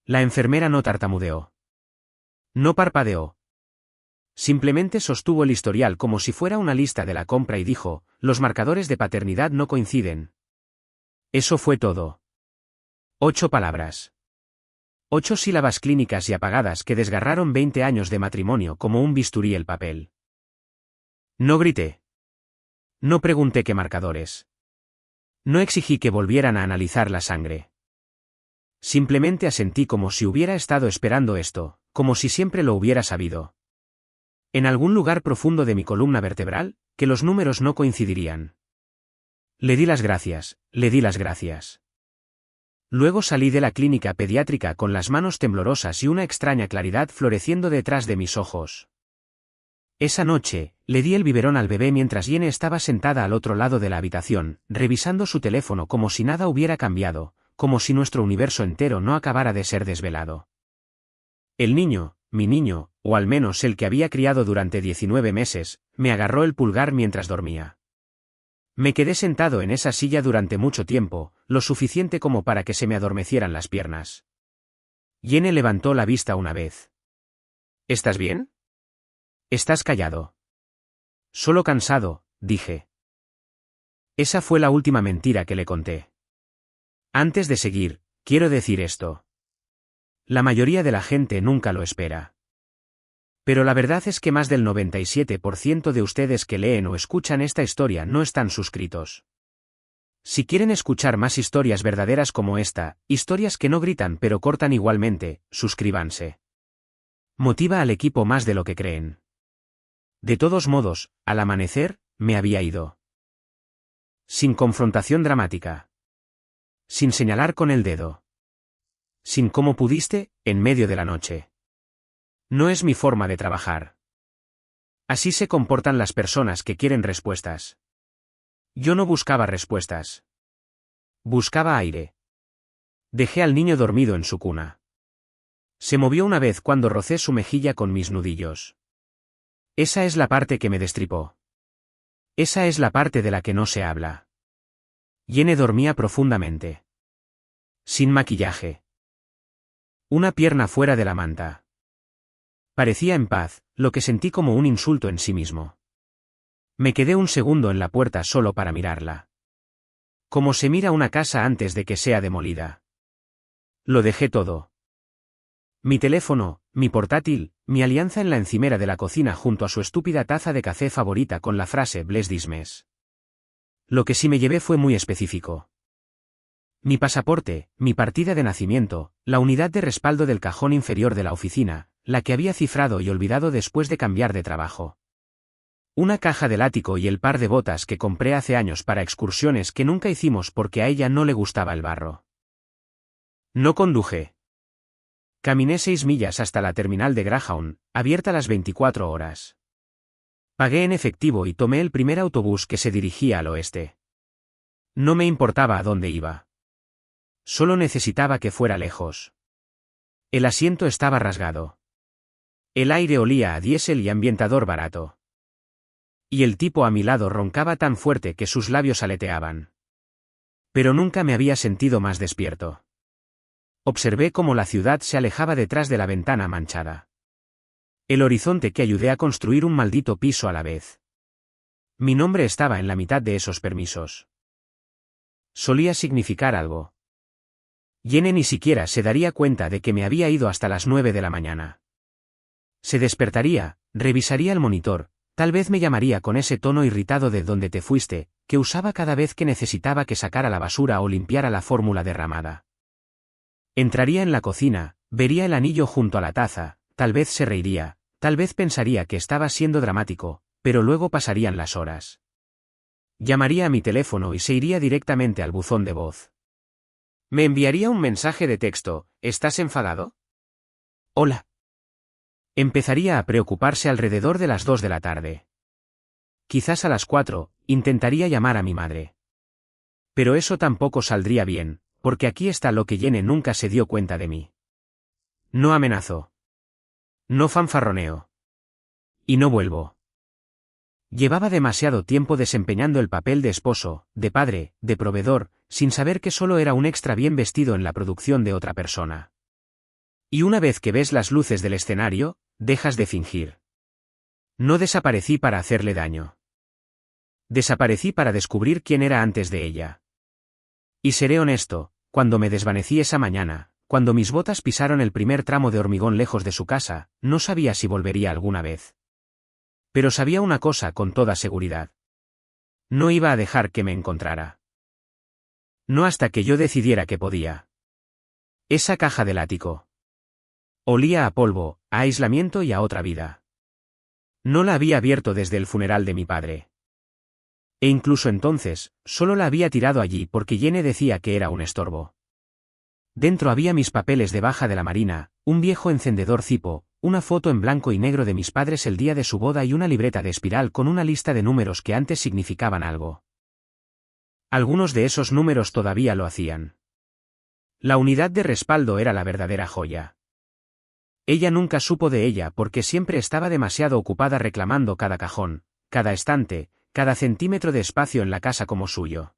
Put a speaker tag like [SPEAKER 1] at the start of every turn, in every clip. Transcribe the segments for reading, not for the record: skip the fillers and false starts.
[SPEAKER 1] La enfermera no tartamudeó. No parpadeó. Simplemente sostuvo el historial como si fuera una lista de la compra y dijo, los marcadores de paternidad no coinciden. Eso fue todo. 8 palabras. 8 sílabas clínicas y apagadas que desgarraron 20 años de matrimonio como un bisturí el papel. No grité. No pregunté qué marcadores. No exigí que volvieran a analizar la sangre. Simplemente asentí como si hubiera estado esperando esto, como si siempre lo hubiera sabido. En algún lugar profundo de mi columna vertebral, que los números no coincidirían. Le di las gracias, le di las gracias. Luego salí de la clínica pediátrica con las manos temblorosas y una extraña claridad floreciendo detrás de mis ojos. Esa noche, le di el biberón al bebé mientras Jenny estaba sentada al otro lado de la habitación, revisando su teléfono como si nada hubiera cambiado, como si nuestro universo entero no acabara de ser desvelado. El niño, mi niño, o al menos el que había criado durante 19 meses, me agarró el pulgar mientras dormía. Me quedé sentado en esa silla durante mucho tiempo, lo suficiente como para que se me adormecieran las piernas. Jenny levantó la vista una vez. ¿Estás bien? Estás callado. Solo cansado, dije. Esa fue la última mentira que le conté. Antes de seguir, quiero decir esto. La mayoría de la gente nunca lo espera. Pero la verdad es que más del 97% de ustedes que leen o escuchan esta historia no están suscritos. Si quieren escuchar más historias verdaderas como esta, historias que no gritan pero cortan igualmente, suscríbanse. Motiva al equipo más de lo que creen. De todos modos, al amanecer, me había ido. Sin confrontación dramática. Sin señalar con el dedo. Sin cómo pudiste, en medio de la noche. No es mi forma de trabajar. Así se comportan las personas que quieren respuestas. Yo no buscaba respuestas. Buscaba aire. Dejé al niño dormido en su cuna. Se movió una vez cuando rocé su mejilla con mis nudillos. Esa es la parte que me destripó. Esa es la parte de la que no se habla. Jenny dormía profundamente. Sin maquillaje. Una pierna fuera de la manta. Parecía en paz, lo que sentí como un insulto en sí mismo. Me quedé un segundo en la puerta solo para mirarla. Como se mira una casa antes de que sea demolida. Lo dejé todo. Mi teléfono, mi portátil, mi alianza en la encimera de la cocina junto a su estúpida taza de café favorita con la frase Bless this mess. Lo que sí me llevé fue muy específico. Mi pasaporte, mi partida de nacimiento, la unidad de respaldo del cajón inferior de la oficina, la que había cifrado y olvidado después de cambiar de trabajo. Una caja del ático y el par de botas que compré hace años para excursiones que nunca hicimos porque a ella no le gustaba el barro. No conduje. Caminé 6 millas hasta la terminal de Greyhound, abierta las 24 horas. Pagué en efectivo y tomé el primer autobús que se dirigía al oeste. No me importaba a dónde iba. Solo necesitaba que fuera lejos. El asiento estaba rasgado. El aire olía a diésel y ambientador barato. Y el tipo a mi lado roncaba tan fuerte que sus labios aleteaban. Pero nunca me había sentido más despierto. Observé cómo la ciudad se alejaba detrás de la ventana manchada. El horizonte que ayudé a construir un maldito piso a la vez. Mi nombre estaba en la mitad de esos permisos. Solía significar algo. Jenny ni siquiera se daría cuenta de que me había ido hasta las 9 de la mañana. Se despertaría, revisaría el monitor, tal vez me llamaría con ese tono irritado de "¿dónde te fuiste?", que usaba cada vez que necesitaba que sacara la basura o limpiara la fórmula derramada. Entraría en la cocina, vería el anillo junto a la taza, tal vez se reiría, tal vez pensaría que estaba siendo dramático, pero luego pasarían las horas. Llamaría a mi teléfono y se iría directamente al buzón de voz. Me enviaría un mensaje de texto: ¿estás enfadado? Hola. Empezaría a preocuparse alrededor de las 2 de la tarde. Quizás a las 4, intentaría llamar a mi madre. Pero eso tampoco saldría bien, porque aquí está lo que Jenny nunca se dio cuenta de mí. No amenazo. No fanfarroneo. Y no vuelvo. Llevaba demasiado tiempo desempeñando el papel de esposo, de padre, de proveedor, sin saber que solo era un extra bien vestido en la producción de otra persona. Y una vez que ves las luces del escenario, dejas de fingir. No desaparecí para hacerle daño. Desaparecí para descubrir quién era antes de ella. Y seré honesto, cuando me desvanecí esa mañana, cuando mis botas pisaron el primer tramo de hormigón lejos de su casa, no sabía si volvería alguna vez. Pero sabía una cosa con toda seguridad. No iba a dejar que me encontrara. No hasta que yo decidiera que podía. Esa caja del ático. Olía a polvo, a aislamiento y a otra vida. No la había abierto desde el funeral de mi padre. E incluso entonces, solo la había tirado allí porque Jenny decía que era un estorbo. Dentro había mis papeles de baja de la Marina, un viejo encendedor Zippo, una foto en blanco y negro de mis padres el día de su boda y una libreta de espiral con una lista de números que antes significaban algo. Algunos de esos números todavía lo hacían. La unidad de respaldo era la verdadera joya. Ella nunca supo de ella porque siempre estaba demasiado ocupada reclamando cada cajón, cada estante, cada centímetro de espacio en la casa como suyo.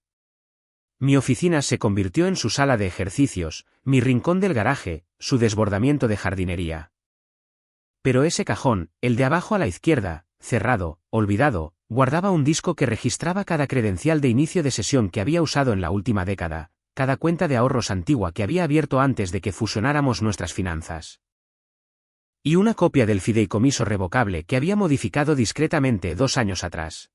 [SPEAKER 1] Mi oficina se convirtió en su sala de ejercicios, mi rincón del garaje, su desbordamiento de jardinería. Pero ese cajón, el de abajo a la izquierda, cerrado, olvidado, guardaba un disco que registraba cada credencial de inicio de sesión que había usado en la última década, cada cuenta de ahorros antigua que había abierto antes de que fusionáramos nuestras finanzas. Y una copia del fideicomiso revocable que había modificado discretamente 2 años atrás.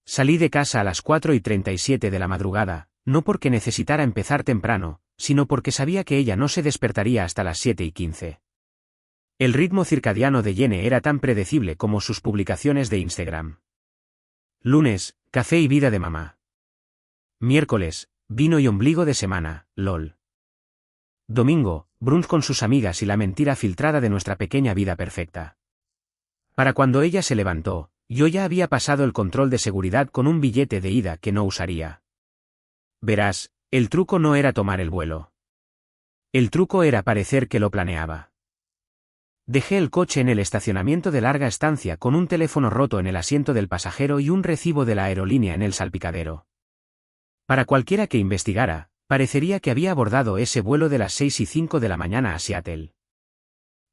[SPEAKER 1] Salí de casa a las 4:37 de la madrugada, no porque necesitara empezar temprano, sino porque sabía que ella no se despertaría hasta las 7:15. El ritmo circadiano de Jenny era tan predecible como sus publicaciones de Instagram. Lunes, café y vida de mamá. Miércoles, vino y ombligo de semana, lol. Domingo, brunch con sus amigas y la mentira filtrada de nuestra pequeña vida perfecta. Para cuando ella se levantó, yo ya había pasado el control de seguridad con un billete de ida que no usaría. Verás, el truco no era tomar el vuelo. El truco era parecer que lo planeaba. Dejé el coche en el estacionamiento de larga estancia con un teléfono roto en el asiento del pasajero y un recibo de la aerolínea en el salpicadero. Para cualquiera que investigara, parecería que había abordado ese vuelo de las 6:05 de la mañana a Seattle.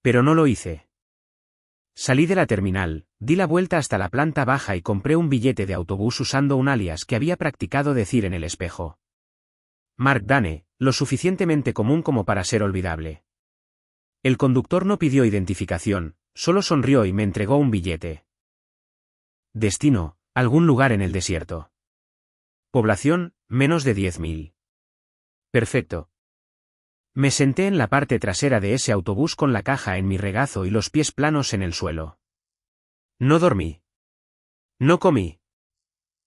[SPEAKER 1] Pero no lo hice. Salí de la terminal, di la vuelta hasta la planta baja y compré un billete de autobús usando un alias que había practicado decir en el espejo. Mark Dane, lo suficientemente común como para ser olvidable. El conductor no pidió identificación, solo sonrió y me entregó un billete. Destino, algún lugar en el desierto. Población, menos de 10.000. Perfecto. Me senté en la parte trasera de ese autobús con la caja en mi regazo y los pies planos en el suelo. No dormí. No comí.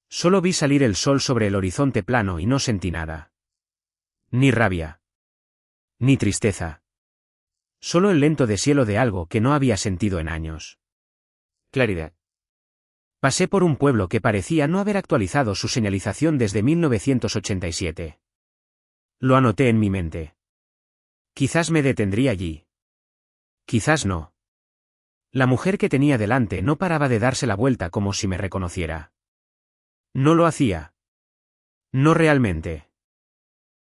[SPEAKER 1] Solo vi salir el sol sobre el horizonte plano y no sentí nada. Ni rabia. Ni tristeza. Solo el lento deshielo de algo que no había sentido en años. Claridad. Pasé por un pueblo que parecía no haber actualizado su señalización desde 1987. Lo anoté en mi mente. Quizás me detendría allí. Quizás no. La mujer que tenía delante no paraba de darse la vuelta como si me reconociera. No lo hacía. No realmente.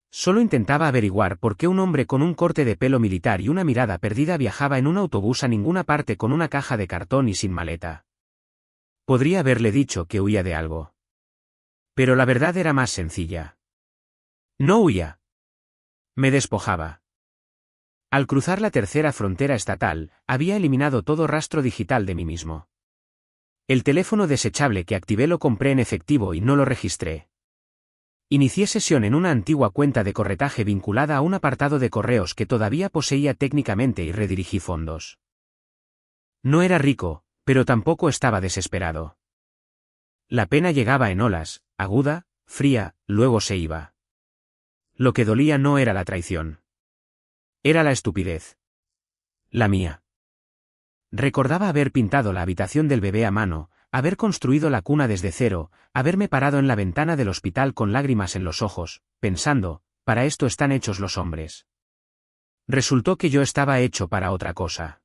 [SPEAKER 1] Solo intentaba averiguar por qué un hombre con un corte de pelo militar y una mirada perdida viajaba en un autobús a ninguna parte con una caja de cartón y sin maleta. Podría haberle dicho que huía de algo. Pero la verdad era más sencilla. No huía. Me despojaba. Al cruzar la tercera frontera estatal, había eliminado todo rastro digital de mí mismo. El teléfono desechable que activé lo compré en efectivo y no lo registré. Inicié sesión en una antigua cuenta de corretaje vinculada a un apartado de correos que todavía poseía técnicamente y redirigí fondos. No era rico, pero tampoco estaba desesperado. La pena llegaba en olas, aguda, fría, luego se iba. Lo que dolía no era la traición. Era la estupidez. La mía. Recordaba haber pintado la habitación del bebé a mano, haber construido la cuna desde cero, haberme parado en la ventana del hospital con lágrimas en los ojos, pensando, para esto están hechos los hombres. Resultó que yo estaba hecho para otra cosa.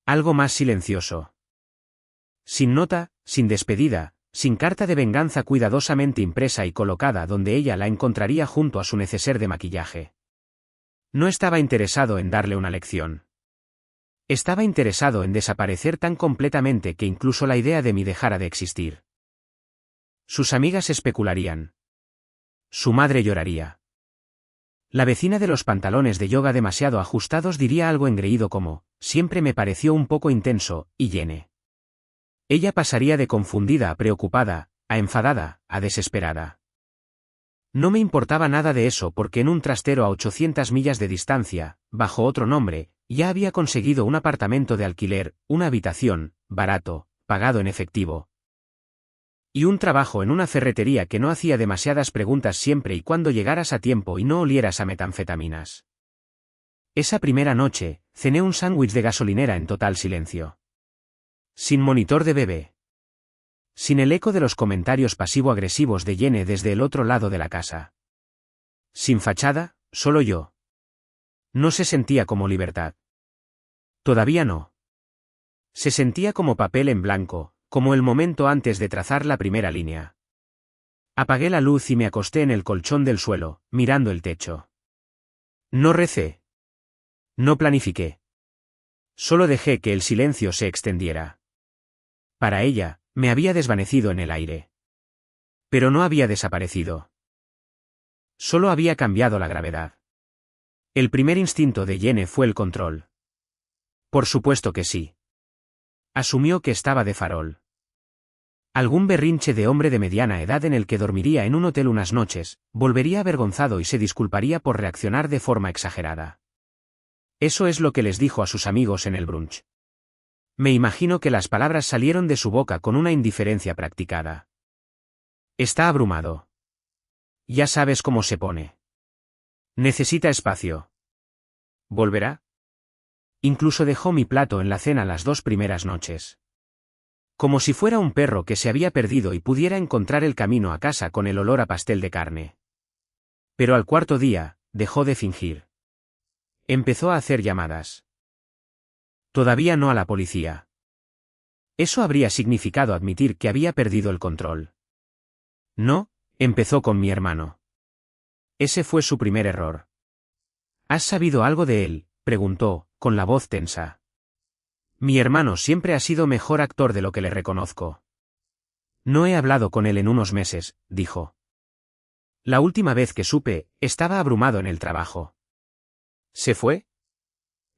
[SPEAKER 1] Algo más silencioso. Sin nota, sin despedida, sin carta de venganza cuidadosamente impresa y colocada donde ella la encontraría junto a su neceser de maquillaje. No estaba interesado en darle una lección. Estaba interesado en desaparecer tan completamente que incluso la idea de mí dejara de existir. Sus amigas especularían. Su madre lloraría. La vecina de los pantalones de yoga demasiado ajustados diría algo engreído como, siempre me pareció un poco intenso, y llene. Ella pasaría de confundida a preocupada, a enfadada, a desesperada. No me importaba nada de eso porque en un trastero a 800 millas de distancia, bajo otro nombre, ya había conseguido un apartamento de alquiler, una habitación, barato, pagado en efectivo. Y un trabajo en una ferretería que no hacía demasiadas preguntas siempre y cuando llegaras a tiempo y no olieras a metanfetaminas. Esa primera noche, cené un sándwich de gasolinera en total silencio. Sin monitor de bebé. Sin el eco de los comentarios pasivo-agresivos de Jenny desde el otro lado de la casa. Sin fachada, solo yo. No se sentía como libertad. Todavía no. Se sentía como papel en blanco, como el momento antes de trazar la primera línea. Apagué la luz y me acosté en el colchón del suelo, mirando el techo. No recé. No planifiqué. Solo dejé que el silencio se extendiera. Para ella, me había desvanecido en el aire. Pero no había desaparecido. Solo había cambiado la gravedad. El primer instinto de Jenny fue el control. Por supuesto que sí. Asumió que estaba de farol. Algún berrinche de hombre de mediana edad en el que dormiría en un hotel unas noches, volvería avergonzado y se disculparía por reaccionar de forma exagerada. Eso es lo que les dijo a sus amigos en el brunch. Me imagino que las palabras salieron de su boca con una indiferencia practicada. Está abrumado. Ya sabes cómo se pone. Necesita espacio. ¿Volverá? Incluso dejó mi plato en la cena las 2 primeras noches. Como si fuera un perro que se había perdido y pudiera encontrar el camino a casa con el olor a pastel de carne. Pero al 4.º día, dejó de fingir. Empezó a hacer llamadas. Todavía no a la policía. Eso habría significado admitir que había perdido el control. No, empezó con mi hermano. Ese fue su primer error. ¿Has sabido algo de él?, preguntó, con la voz tensa. Mi hermano siempre ha sido mejor actor de lo que le reconozco. No he hablado con él en unos meses, dijo. La última vez que supe, estaba abrumado en el trabajo. ¿Se fue?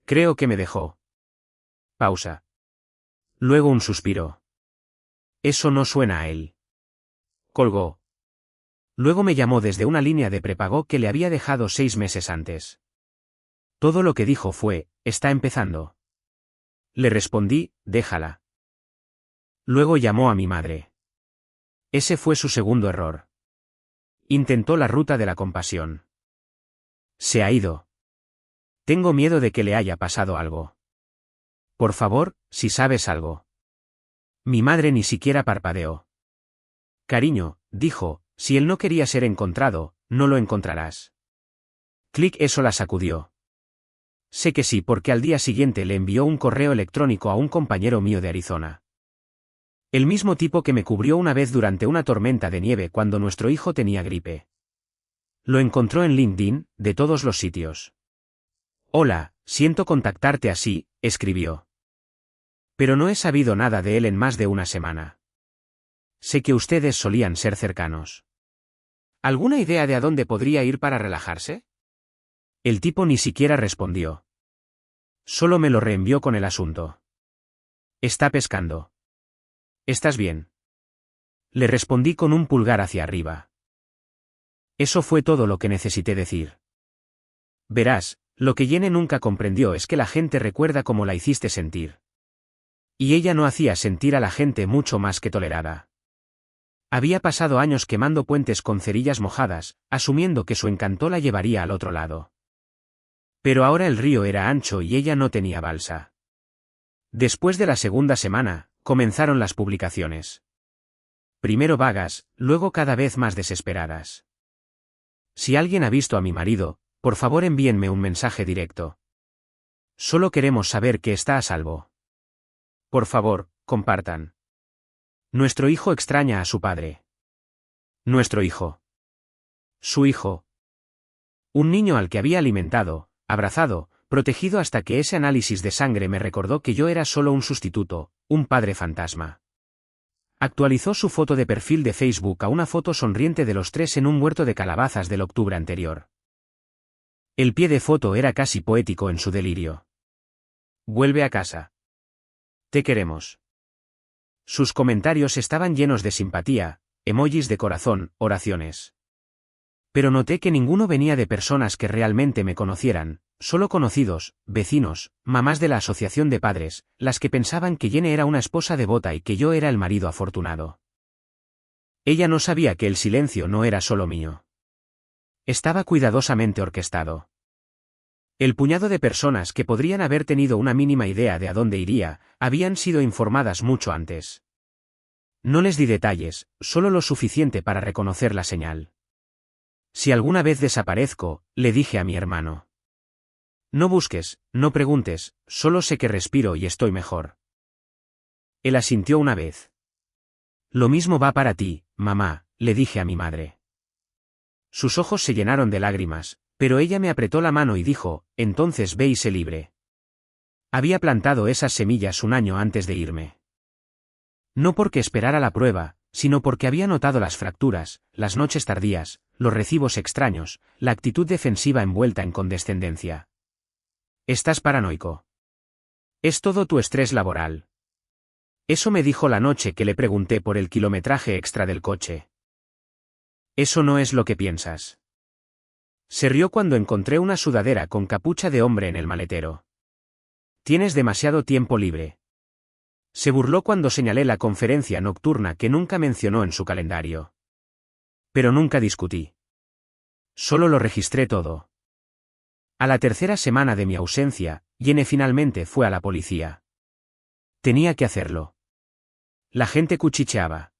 [SPEAKER 1] Creo que me dejó. Pausa. Luego un suspiro. Eso no suena a él. Colgó. Luego me llamó desde una línea de prepago que le había dejado 6 meses antes. Todo lo que dijo fue, está empezando. Le respondí, déjala. Luego llamó a mi madre. Ese fue su segundo error. Intentó la ruta de la compasión. Se ha ido. Tengo miedo de que le haya pasado algo. Por favor, si sabes algo. Mi madre ni siquiera parpadeó. Cariño, dijo, si él no quería ser encontrado, no lo encontrarás. Clic, eso la sacudió. Sé que sí porque al día siguiente le envió un correo electrónico a un compañero mío de Arizona. El mismo tipo que me cubrió una vez durante una tormenta de nieve cuando nuestro hijo tenía gripe. Lo encontró en LinkedIn, de todos los sitios. Hola, siento contactarte así, escribió. Pero no he sabido nada de él en más de una semana. Sé que ustedes solían ser cercanos. ¿Alguna idea de a dónde podría ir para relajarse? El tipo ni siquiera respondió. Solo me lo reenvió con el asunto. Está pescando. ¿Estás bien? Le respondí con un pulgar hacia arriba. Eso fue todo lo que necesité decir. Verás, lo que Jenny nunca comprendió es que la gente recuerda cómo la hiciste sentir. Y ella no hacía sentir a la gente mucho más que tolerada. Había pasado años quemando puentes con cerillas mojadas, asumiendo que su encanto la llevaría al otro lado. Pero ahora el río era ancho y ella no tenía balsa. Después de la segunda semana, comenzaron las publicaciones. Primero vagas, luego cada vez más desesperadas. Si alguien ha visto a mi marido, por favor envíenme un mensaje directo. Solo queremos saber que está a salvo. Por favor, compartan. Nuestro hijo extraña a su padre. Nuestro hijo. Su hijo. Un niño al que había alimentado, abrazado, protegido hasta que ese análisis de sangre me recordó que yo era solo un sustituto, un padre fantasma. Actualizó su foto de perfil de Facebook a una foto sonriente de los tres en un huerto de calabazas del octubre anterior. El pie de foto era casi poético en su delirio. Vuelve a casa. Te queremos. Sus comentarios estaban llenos de simpatía, emojis de corazón, oraciones. Pero noté que ninguno venía de personas que realmente me conocieran, solo conocidos, vecinos, mamás de la asociación de padres, las que pensaban que Jenny era una esposa devota y que yo era el marido afortunado. Ella no sabía que el silencio no era solo mío. Estaba cuidadosamente orquestado. El puñado de personas que podrían haber tenido una mínima idea de a dónde iría, habían sido informadas mucho antes. No les di detalles, solo lo suficiente para reconocer la señal. Si alguna vez desaparezco, le dije a mi hermano. No busques, no preguntes, solo sé que respiro y estoy mejor. Él asintió una vez. Lo mismo va para ti, mamá, le dije a mi madre. Sus ojos se llenaron de lágrimas, pero ella me apretó la mano y dijo, entonces ve y sé libre. Había plantado esas semillas un año antes de irme. No porque esperara la prueba, sino porque había notado las fracturas, las noches tardías, los recibos extraños, la actitud defensiva envuelta en condescendencia. Estás paranoico. Es todo tu estrés laboral. Eso me dijo la noche que le pregunté por el kilometraje extra del coche. Eso no es lo que piensas. Se rió cuando encontré una sudadera con capucha de hombre en el maletero. Tienes demasiado tiempo libre. Se burló cuando señalé la conferencia nocturna que nunca mencionó en su calendario. Pero nunca discutí. Solo lo registré todo. A la tercera semana de mi ausencia, Jenny finalmente fue a la policía. Tenía que hacerlo. La gente cuchicheaba.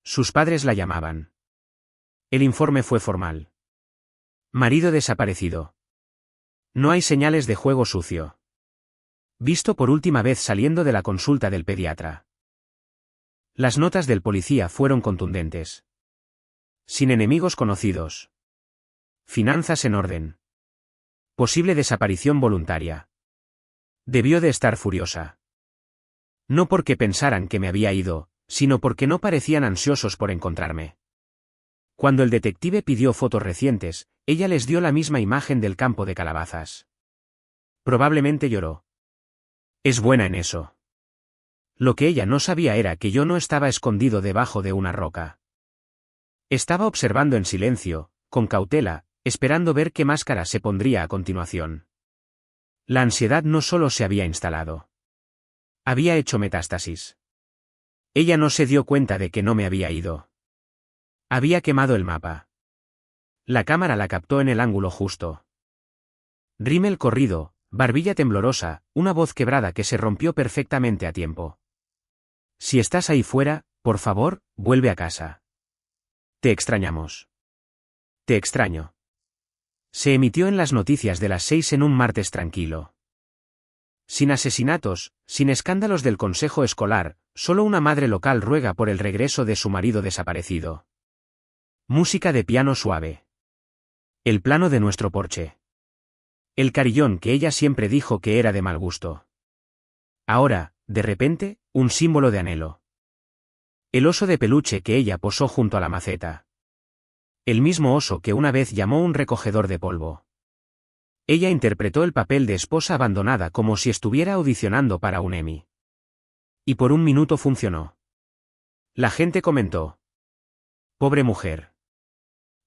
[SPEAKER 1] Sus padres la llamaban. El informe fue formal. Marido desaparecido. No hay señales de juego sucio. Visto por última vez saliendo de la consulta del pediatra. Las notas del policía fueron contundentes. Sin enemigos conocidos. Finanzas en orden. Posible desaparición voluntaria. Debió de estar furiosa. No porque pensaran que me había ido, sino porque no parecían ansiosos por encontrarme. Cuando el detective pidió fotos recientes, ella les dio la misma imagen del campo de calabazas. Probablemente lloró. Es buena en eso. Lo que ella no sabía era que yo no estaba escondido debajo de una roca. Estaba observando en silencio, con cautela, esperando ver qué máscara se pondría a continuación. La ansiedad no solo se había instalado. Había hecho metástasis. Ella no se dio cuenta de que no me había ido. Había quemado el mapa. La cámara la captó en el ángulo justo. Rímel corrido, barbilla temblorosa, una voz quebrada que se rompió perfectamente a tiempo. Si estás ahí fuera, por favor, vuelve a casa. Te extrañamos. Te extraño. Se emitió en las noticias de las 6 en un martes tranquilo. Sin asesinatos, sin escándalos del consejo escolar, solo una madre local ruega por el regreso de su marido desaparecido. Música de piano suave. El plano de nuestro porche. El carillón que ella siempre dijo que era de mal gusto. Ahora, de repente, un símbolo de anhelo. El oso de peluche que ella posó junto a la maceta. El mismo oso que una vez llamó un recogedor de polvo. Ella interpretó el papel de esposa abandonada como si estuviera audicionando para un Emmy. Y por un minuto funcionó. La gente comentó. Pobre mujer.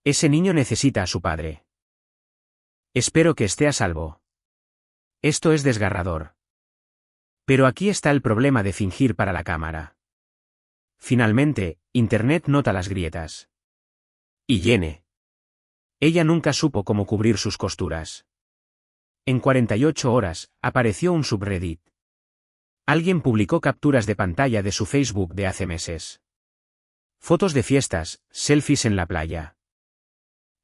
[SPEAKER 1] Ese niño necesita a su padre. Espero que esté a salvo. Esto es desgarrador. Pero aquí está el problema de fingir para la cámara. Finalmente, Internet nota las grietas. Y Jenny. Ella nunca supo cómo cubrir sus costuras. En 48 horas, apareció un subreddit. Alguien publicó capturas de pantalla de su Facebook de hace meses. Fotos de fiestas, selfies en la playa.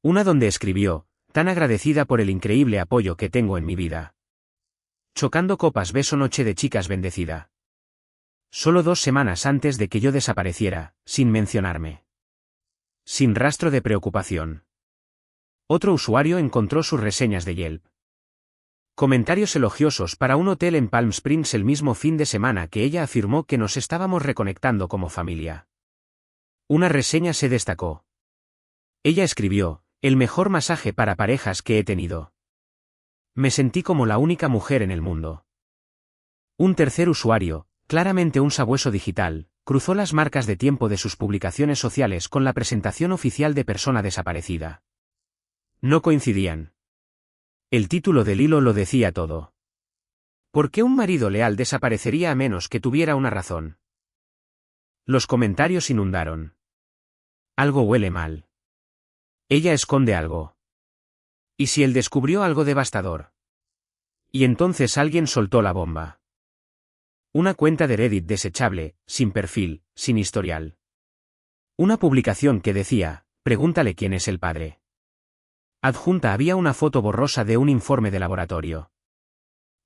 [SPEAKER 1] Una donde escribió, tan agradecida por el increíble apoyo que tengo en mi vida. Chocando copas beso noche de chicas bendecida. Solo 2 semanas antes de que yo desapareciera, sin mencionarme. Sin rastro de preocupación. Otro usuario encontró sus reseñas de Yelp. Comentarios elogiosos para un hotel en Palm Springs el mismo fin de semana que ella afirmó que nos estábamos reconectando como familia. Una reseña se destacó. Ella escribió: el mejor masaje para parejas que he tenido. Me sentí como la única mujer en el mundo. Un tercer usuario, claramente un sabueso digital, cruzó las marcas de tiempo de sus publicaciones sociales con la presentación oficial de persona desaparecida. No coincidían. El título del hilo lo decía todo. ¿Por qué un marido leal desaparecería a menos que tuviera una razón? Los comentarios inundaron. Algo huele mal. Ella esconde algo. ¿Y si él descubrió algo devastador? Y entonces alguien soltó la bomba. Una cuenta de Reddit desechable, sin perfil, sin historial. Una publicación que decía: pregúntale quién es el padre. Adjunta había una foto borrosa de un informe de laboratorio.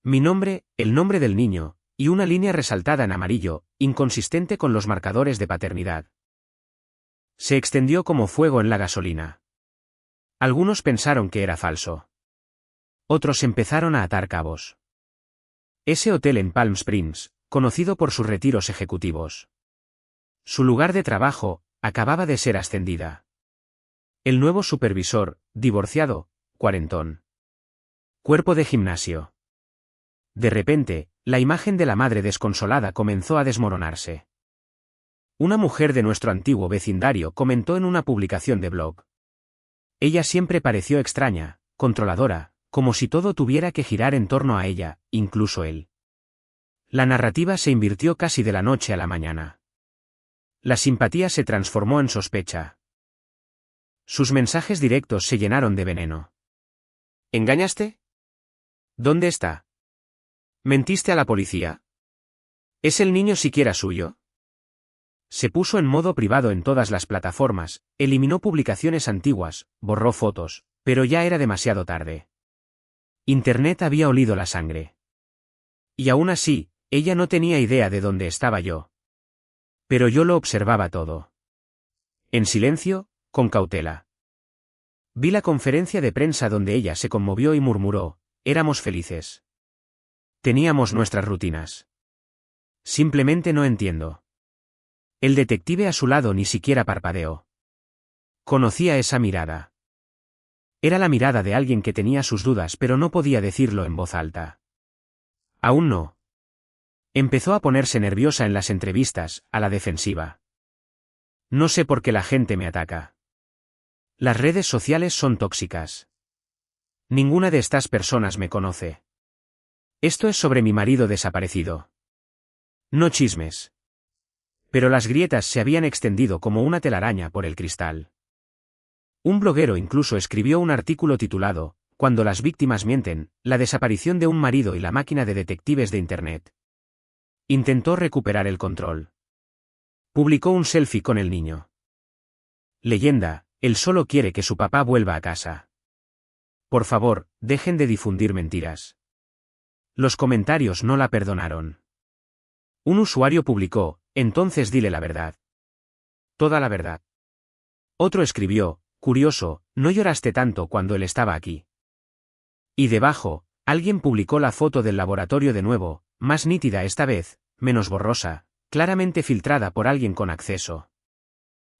[SPEAKER 1] Mi nombre, el nombre del niño, y una línea resaltada en amarillo, inconsistente con los marcadores de paternidad. Se extendió como fuego en la gasolina. Algunos pensaron que era falso. Otros empezaron a atar cabos. Ese hotel en Palm Springs, conocido por sus retiros ejecutivos. Su lugar de trabajo, acababa de ser ascendida. El nuevo supervisor, divorciado, cuarentón. Cuerpo de gimnasio. De repente, la imagen de la madre desconsolada comenzó a desmoronarse. Una mujer de nuestro antiguo vecindario comentó en una publicación de blog. Ella siempre pareció extraña, controladora, como si todo tuviera que girar en torno a ella, incluso él. La narrativa se invirtió casi de la noche a la mañana. La simpatía se transformó en sospecha. Sus mensajes directos se llenaron de veneno. ¿Engañaste? ¿Dónde está? ¿Mentiste a la policía? ¿Es el niño siquiera suyo? Se puso en modo privado en todas las plataformas, eliminó publicaciones antiguas, borró fotos, pero ya era demasiado tarde. Internet había olido la sangre. Y aún así, ella no tenía idea de dónde estaba yo. Pero yo lo observaba todo. En silencio, con cautela. Vi la conferencia de prensa donde ella se conmovió y murmuró: éramos felices. Teníamos nuestras rutinas. Simplemente no entiendo. El detective a su lado ni siquiera parpadeó. Conocía esa mirada. Era la mirada de alguien que tenía sus dudas pero no podía decirlo en voz alta. Aún no. Empezó a ponerse nerviosa en las entrevistas, a la defensiva. No sé por qué la gente me ataca. Las redes sociales son tóxicas. Ninguna de estas personas me conoce. Esto es sobre mi marido desaparecido. No chismes. Pero las grietas se habían extendido como una telaraña por el cristal. Un bloguero incluso escribió un artículo titulado: Cuando las víctimas mienten, la desaparición de un marido y la máquina de detectives de Internet. Intentó recuperar el control. Publicó un selfie con el niño. Leyenda: él solo quiere que su papá vuelva a casa. Por favor, dejen de difundir mentiras. Los comentarios no la perdonaron. Un usuario publicó: entonces dile la verdad. Toda la verdad. Otro escribió: curioso, no lloraste tanto cuando él estaba aquí. Y debajo, alguien publicó la foto del laboratorio de nuevo, más nítida esta vez, menos borrosa, claramente filtrada por alguien con acceso.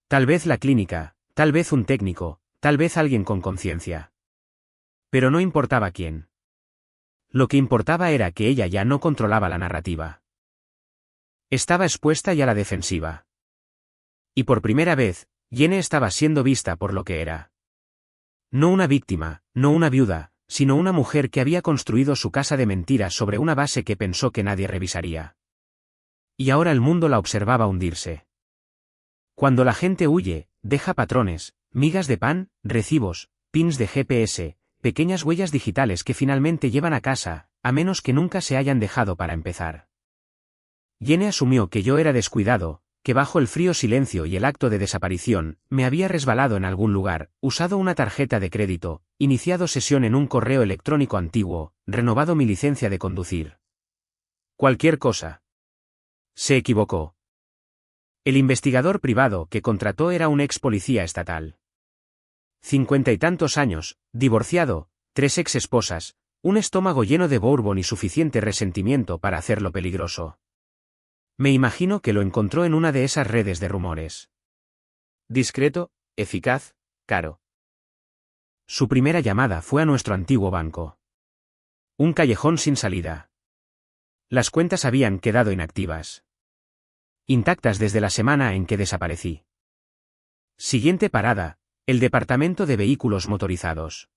[SPEAKER 1] Tal vez la clínica, tal vez un técnico, tal vez alguien con conciencia. Pero no importaba quién. Lo que importaba era que ella ya no controlaba la narrativa. Estaba expuesta y a la defensiva. Y por primera vez, Jenny estaba siendo vista por lo que era. No una víctima, no una viuda, sino una mujer que había construido su casa de mentiras sobre una base que pensó que nadie revisaría. Y ahora el mundo la observaba hundirse. Cuando la gente huye, deja patrones, migas de pan, recibos, pins de GPS, pequeñas huellas digitales que finalmente llevan a casa, a menos que nunca se hayan dejado para empezar. Jenny asumió que yo era descuidado, que bajo el frío silencio y el acto de desaparición, me había resbalado en algún lugar, usado una tarjeta de crédito, iniciado sesión en un correo electrónico antiguo, renovado mi licencia de conducir. Cualquier cosa. Se equivocó. El investigador privado que contrató era un ex policía estatal. 50 y tantos años, divorciado, 3 ex esposas, un estómago lleno de bourbon y suficiente resentimiento para hacerlo peligroso. Me imagino que lo encontró en una de esas redes de rumores. Discreto, eficaz, caro. Su primera llamada fue a nuestro antiguo banco. Un callejón sin salida. Las cuentas habían quedado inactivas. Intactas desde la semana en que desaparecí. Siguiente parada, el departamento de vehículos motorizados.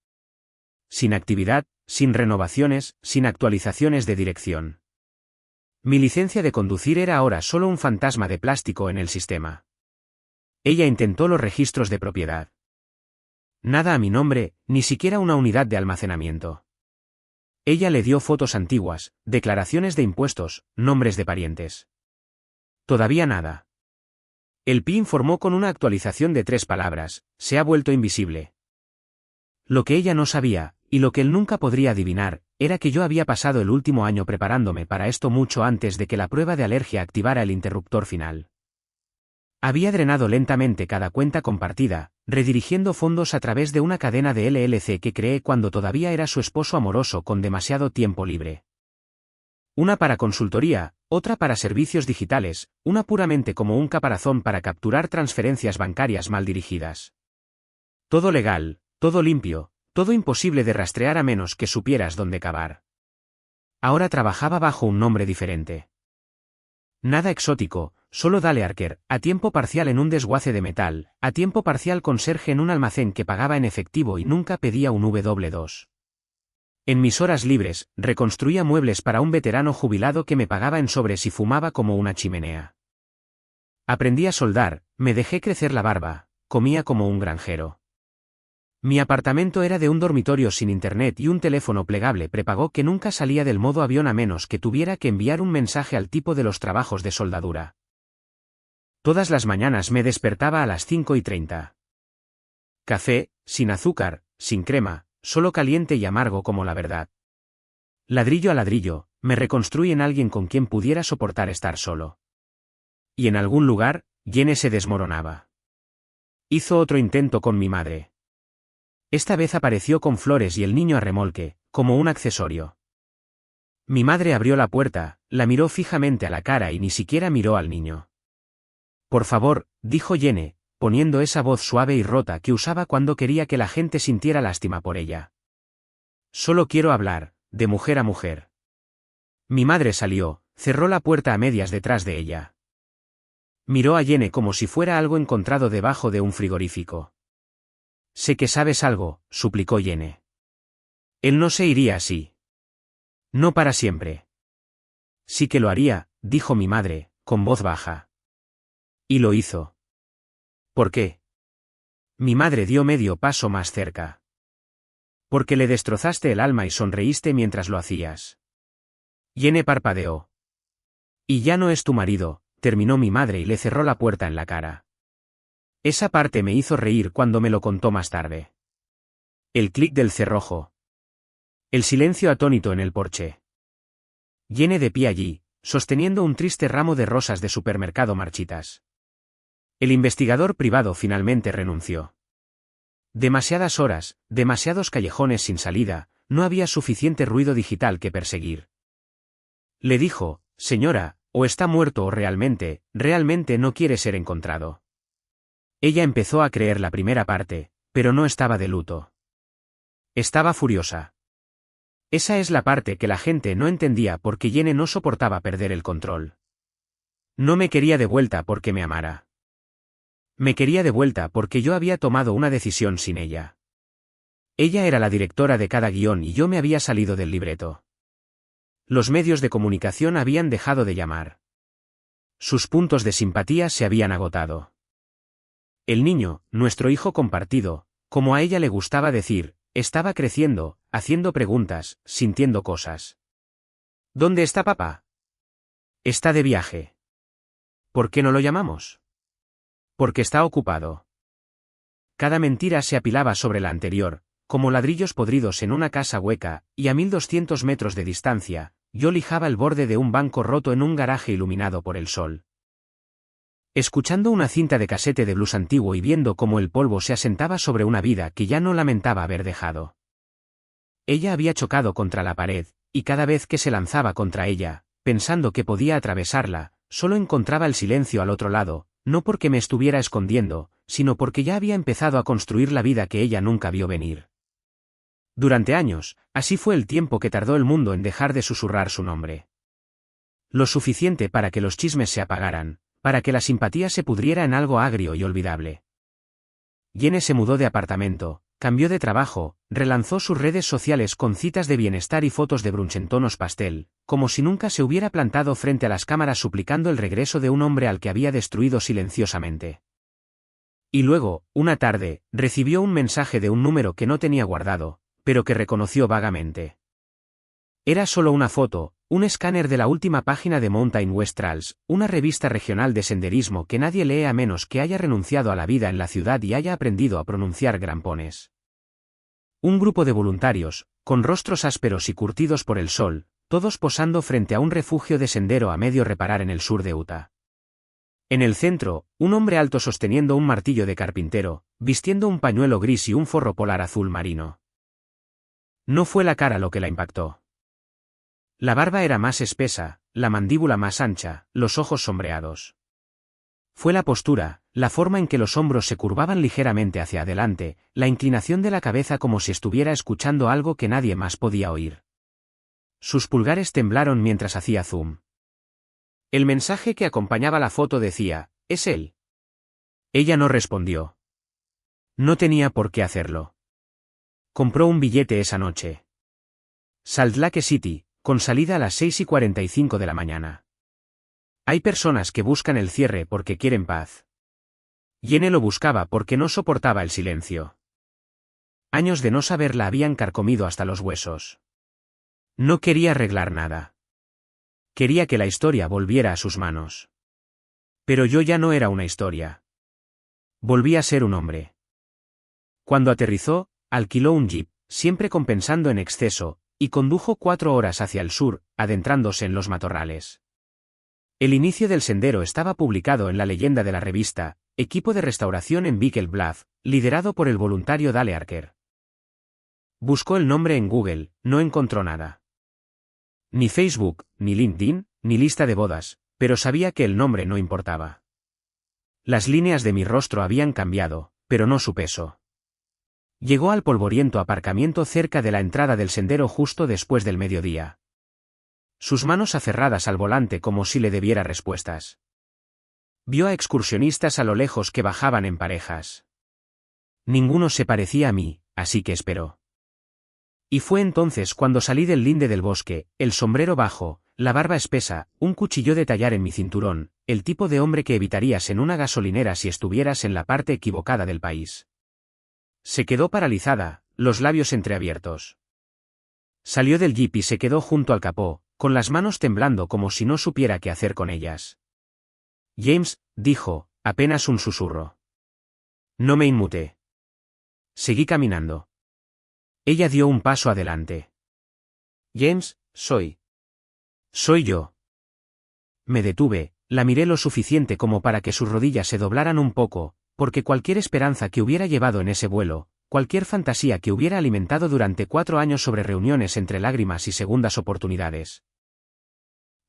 [SPEAKER 1] Sin actividad, sin renovaciones, sin actualizaciones de dirección. Mi licencia de conducir era ahora solo un fantasma de plástico en el sistema. Ella intentó los registros de propiedad. Nada a mi nombre, ni siquiera una unidad de almacenamiento. Ella le dio fotos antiguas, declaraciones de impuestos, nombres de parientes. Todavía nada. El PI informó con una actualización de 3 palabras, se ha vuelto invisible. Lo que ella no sabía, y lo que él nunca podría adivinar, era que yo había pasado el último año preparándome para esto mucho antes de que la prueba de alergia activara el interruptor final. Había drenado lentamente cada cuenta compartida, redirigiendo fondos a través de una cadena de LLC que creé cuando todavía era su esposo amoroso con demasiado tiempo libre. Una para consultoría, otra para servicios digitales, una puramente como un caparazón para capturar transferencias bancarias mal dirigidas. Todo legal, todo limpio, todo imposible de rastrear a menos que supieras dónde cavar. Ahora trabajaba bajo un nombre diferente. Nada exótico, solo Dale Archer, a tiempo parcial en un desguace de metal, a tiempo parcial conserje en un almacén que pagaba en efectivo y nunca pedía un W2. En mis horas libres, reconstruía muebles para un veterano jubilado que me pagaba en sobres y fumaba como una chimenea. Aprendí a soldar, me dejé crecer la barba, comía como un granjero. Mi apartamento era de un dormitorio sin internet y un teléfono plegable prepago que nunca salía del modo avión a menos que tuviera que enviar un mensaje al tipo de los trabajos de soldadura. Todas las mañanas me despertaba a las 5:30. Café, sin azúcar, sin crema, solo caliente y amargo como la verdad. Ladrillo a ladrillo, me reconstruí en alguien con quien pudiera soportar estar solo. Y en algún lugar, Jenny se desmoronaba. Hizo otro intento con mi madre. Esta vez apareció con flores y el niño a remolque, como un accesorio. Mi madre abrió la puerta, la miró fijamente a la cara y ni siquiera miró al niño. Por favor, dijo Jenny, poniendo esa voz suave y rota que usaba cuando quería que la gente sintiera lástima por ella. Solo quiero hablar, de mujer a mujer. Mi madre salió, cerró la puerta a medias detrás de ella. Miró a Jenny como si fuera algo encontrado debajo de un frigorífico. Sé que sabes algo, suplicó Jenny. Él no se iría así. No para siempre. Sí que lo haría, dijo mi madre, con voz baja. Y lo hizo. ¿Por qué? Mi madre dio medio paso más cerca. Porque le destrozaste el alma y sonreíste mientras lo hacías. Jenny parpadeó. Y ya no es tu marido, terminó mi madre y le cerró la puerta en la cara. Esa parte me hizo reír cuando me lo contó más tarde. El clic del cerrojo. El silencio atónito en el porche. Jenny de pie allí, sosteniendo un triste ramo de rosas de supermercado marchitas. El investigador privado finalmente renunció. Demasiadas horas, demasiados callejones sin salida, no había suficiente ruido digital que perseguir. Le dijo, señora, o está muerto o realmente no quiere ser encontrado. Ella empezó a creer la primera parte, pero no estaba de luto. Estaba furiosa. Esa es la parte que la gente no entendía porque Jenny no soportaba perder el control. No me quería de vuelta porque me amara. Me quería de vuelta porque yo había tomado una decisión sin ella. Ella era la directora de cada guión y yo me había salido del libreto. Los medios de comunicación habían dejado de llamar. Sus puntos de simpatía se habían agotado. El niño, nuestro hijo compartido, como a ella le gustaba decir, estaba creciendo, haciendo preguntas, sintiendo cosas. ¿Dónde está papá? Está de viaje. ¿Por qué no lo llamamos? Porque está ocupado. Cada mentira se apilaba sobre la anterior, como ladrillos podridos en una casa hueca, y a 1200 metros de distancia, yo lijaba el borde de un banco roto en un garaje iluminado por el sol. Escuchando una cinta de casete de blues antiguo y viendo cómo el polvo se asentaba sobre una vida que ya no lamentaba haber dejado. ella había chocado contra la pared, y cada vez que se lanzaba contra ella, pensando que podía atravesarla, solo encontraba el silencio al otro lado, no porque me estuviera escondiendo, sino porque ya había empezado a construir la vida que ella nunca vio venir. Durante años, así fue el tiempo que tardó el mundo en dejar de susurrar su nombre. Lo suficiente para que los chismes se apagaran, para que la simpatía se pudriera en algo agrio y olvidable. Jane se mudó de apartamento, cambió de trabajo, relanzó sus redes sociales con citas de bienestar y fotos de brunch en tonos pastel, como si nunca se hubiera plantado frente a las cámaras suplicando el regreso de un hombre al que había destruido silenciosamente. Y luego, una tarde, recibió un mensaje de un número que no tenía guardado, pero que reconoció vagamente. Era solo una foto, un escáner de la última página de Mountain West Trails, una revista regional de senderismo que nadie lee a menos que haya renunciado a la vida en la ciudad y haya aprendido a pronunciar grampones. Un grupo de voluntarios, con rostros ásperos y curtidos por el sol, todos posando frente a un refugio de sendero a medio reparar en el sur de Utah. En el centro, un hombre alto sosteniendo un martillo de carpintero, vistiendo un pañuelo gris y un forro polar azul marino. No fue la cara lo que la impactó. La barba era más espesa, la mandíbula más ancha, los ojos sombreados. Fue la postura, la forma en que los hombros se curvaban ligeramente hacia adelante, la inclinación de la cabeza como si estuviera escuchando algo que nadie más podía oír. Sus pulgares temblaron mientras hacía zoom. El mensaje que acompañaba la foto decía, «¿Es él?». Ella no respondió. No tenía por qué hacerlo. Compró un billete esa noche. Salt Lake City, con salida a las 6:45 de la mañana. Hay personas que buscan el cierre porque quieren paz. Jane lo buscaba porque no soportaba el silencio. Años de no saber la habían carcomido hasta los huesos. No quería arreglar nada. Quería que la historia volviera a sus manos. Pero yo ya no era una historia. Volví a ser un hombre. Cuando aterrizó, alquiló un jeep, siempre compensando en exceso, y condujo 4 horas hacia el sur, adentrándose en los matorrales. El inicio del sendero estaba publicado en la leyenda de la revista, Equipo de Restauración en Beagle Bluff, liderado por el voluntario Dale Archer. Buscó el nombre en Google, no encontró nada. Ni Facebook, ni LinkedIn, ni lista de bodas, pero sabía que el nombre no importaba. Las líneas de mi rostro habían cambiado, pero no su peso. Llegó al polvoriento aparcamiento cerca de la entrada del sendero justo después del mediodía. Sus manos aferradas al volante como si le debiera respuestas. Vio a excursionistas a lo lejos que bajaban en parejas. Ninguno se parecía a mí, así que esperó. Y fue entonces cuando salí del linde del bosque, el sombrero bajo, la barba espesa, un cuchillo de tallar en mi cinturón, el tipo de hombre que evitarías en una gasolinera si estuvieras en la parte equivocada del país. Se quedó paralizada, los labios entreabiertos. Salió del jeep y se quedó junto al capó, con las manos temblando como si no supiera qué hacer con ellas. James, dijo, apenas un susurro. No me inmuté. Seguí caminando. Ella dio un paso adelante. James, soy yo. Me detuve, la miré lo suficiente como para que sus rodillas se doblaran un poco, porque cualquier esperanza que hubiera llevado en ese vuelo, cualquier fantasía que hubiera alimentado durante 4 años sobre reuniones entre lágrimas y segundas oportunidades,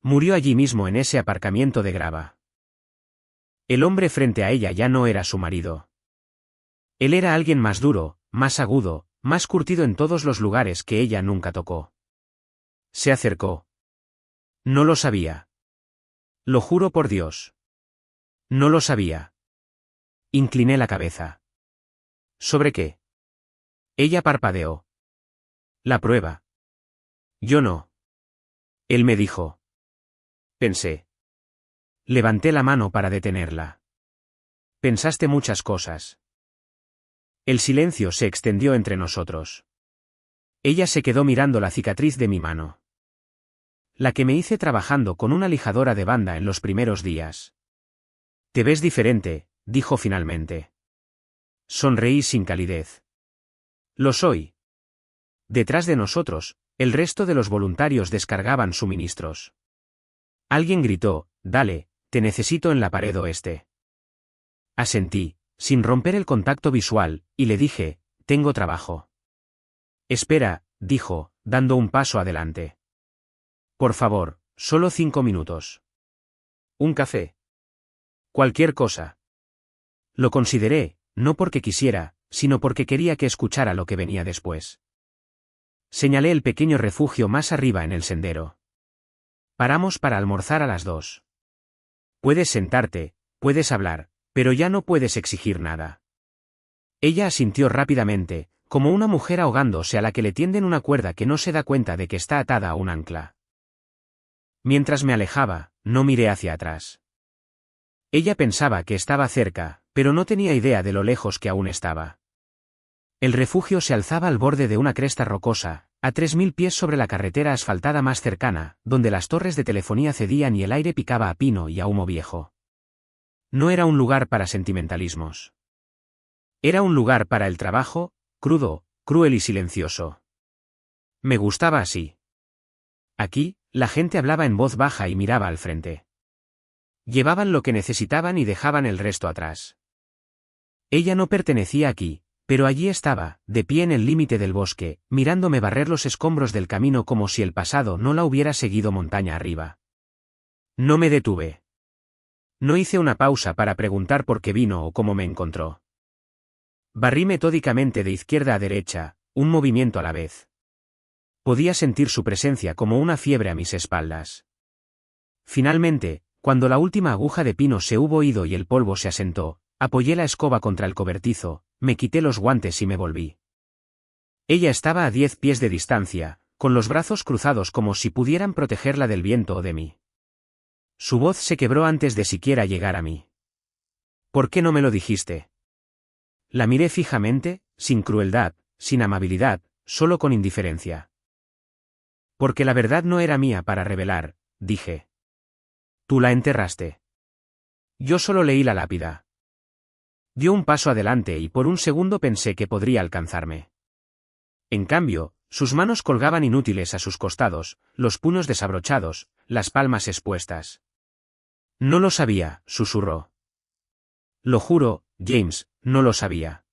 [SPEAKER 1] murió allí mismo en ese aparcamiento de grava. El hombre frente a ella ya no era su marido. Él era alguien más duro, más agudo, más curtido en todos los lugares que ella nunca tocó. Se acercó. No lo sabía. Lo juro por Dios. No lo sabía. Incliné la cabeza. ¿Sobre qué? Ella parpadeó. La prueba. Yo no. Él me dijo. Pensé. Levanté la mano para detenerla. Pensaste muchas cosas. El silencio se extendió entre nosotros. Ella se quedó mirando la cicatriz de mi mano. La que me hice trabajando con una lijadora de banda en los primeros días. Te ves diferente, dijo finalmente. Sonreí sin calidez. Lo soy. Detrás de nosotros, el resto de los voluntarios descargaban suministros. Alguien gritó, «Dale, te necesito en la pared oeste». Asentí, sin romper el contacto visual, y le dije, «Tengo trabajo». Espera, dijo, dando un paso adelante. Por favor, solo 5 minutos. ¿Un café? Cualquier cosa. Lo consideré, no porque quisiera, sino porque quería que escuchara lo que venía después. Señalé el pequeño refugio más arriba en el sendero. Paramos para almorzar a las 2. Puedes sentarte, puedes hablar, pero ya no puedes exigir nada. Ella asintió rápidamente, como una mujer ahogándose a la que le tienden una cuerda que no se da cuenta de que está atada a un ancla. Mientras me alejaba, no miré hacia atrás. Ella pensaba que estaba cerca, pero no tenía idea de lo lejos que aún estaba. El refugio se alzaba al borde de una cresta rocosa, a 3000 pies sobre la carretera asfaltada más cercana, donde las torres de telefonía cedían y el aire picaba a pino y a humo viejo. No era un lugar para sentimentalismos. Era un lugar para el trabajo, crudo, cruel y silencioso. Me gustaba así. Aquí, la gente hablaba en voz baja y miraba al frente. Llevaban lo que necesitaban y dejaban el resto atrás. Ella no pertenecía aquí, pero allí estaba, de pie en el límite del bosque, mirándome barrer los escombros del camino como si el pasado no la hubiera seguido montaña arriba. No me detuve. No hice una pausa para preguntar por qué vino o cómo me encontró. Barrí metódicamente de izquierda a derecha, un movimiento a la vez. Podía sentir su presencia como una fiebre a mis espaldas. Finalmente, cuando la última aguja de pino se hubo ido y el polvo se asentó, apoyé la escoba contra el cobertizo, me quité los guantes y me volví. Ella estaba a 10 pies de distancia, con los brazos cruzados como si pudieran protegerla del viento o de mí. Su voz se quebró antes de siquiera llegar a mí. ¿Por qué no me lo dijiste? La miré fijamente, sin crueldad, sin amabilidad, solo con indiferencia. Porque la verdad no era mía para revelar, dije. Tú la enterraste. Yo solo leí la lápida. Dio un paso adelante y por un segundo pensé que podría alcanzarme. En cambio, sus manos colgaban inútiles a sus costados, los puños desabrochados, las palmas expuestas. No lo sabía, susurró. Lo juro, James, no lo sabía.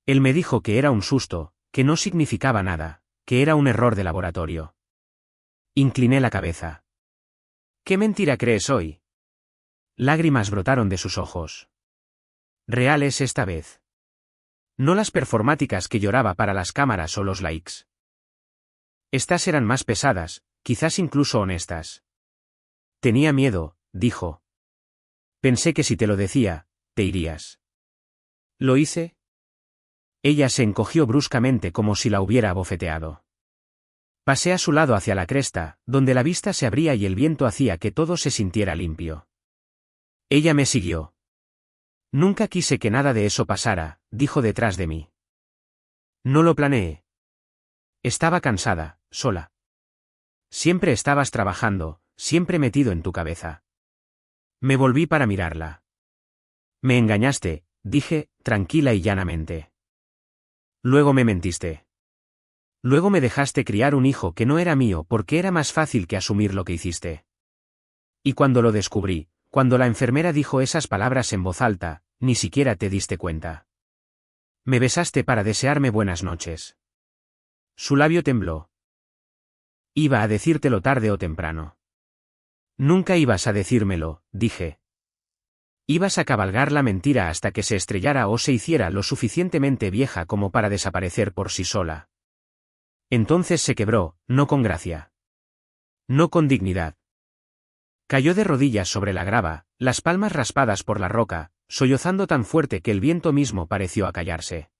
[SPEAKER 1] Él me dijo que era un susto, que no significaba nada, que era un error de laboratorio. Incliné la cabeza. ¿Qué mentira crees hoy? Lágrimas brotaron de sus ojos. Real es esta vez. No las performáticas que lloraba para las cámaras o los likes. Estas eran más pesadas, quizás incluso honestas. Tenía miedo, dijo. Pensé que si te lo decía, te irías. ¿Lo hice? Ella se encogió bruscamente como si la hubiera abofeteado. Pasé a su lado hacia la cresta, donde la vista se abría y el viento hacía que todo se sintiera limpio. Ella me siguió. Nunca quise que nada de eso pasara, dijo detrás de mí. No lo planeé. Estaba cansada, sola. Siempre estabas trabajando, siempre metido en tu cabeza. Me volví para mirarla. Me engañaste, dije, tranquila y llanamente. Luego me mentiste. Luego me dejaste criar un hijo que no era mío porque era más fácil que asumir lo que hiciste. Y cuando lo descubrí, cuando la enfermera dijo esas palabras en voz alta, ni siquiera te diste cuenta. Me besaste para desearme buenas noches. Su labio tembló. Iba a decírtelo tarde o temprano. Nunca ibas a decírmelo, dije. Ibas a cabalgar la mentira hasta que se estrellara o se hiciera lo suficientemente vieja como para desaparecer por sí sola. Entonces se quebró, no con gracia. No con dignidad. Cayó de rodillas sobre la grava, las palmas raspadas por la roca, sollozando tan fuerte que el viento mismo pareció acallarse.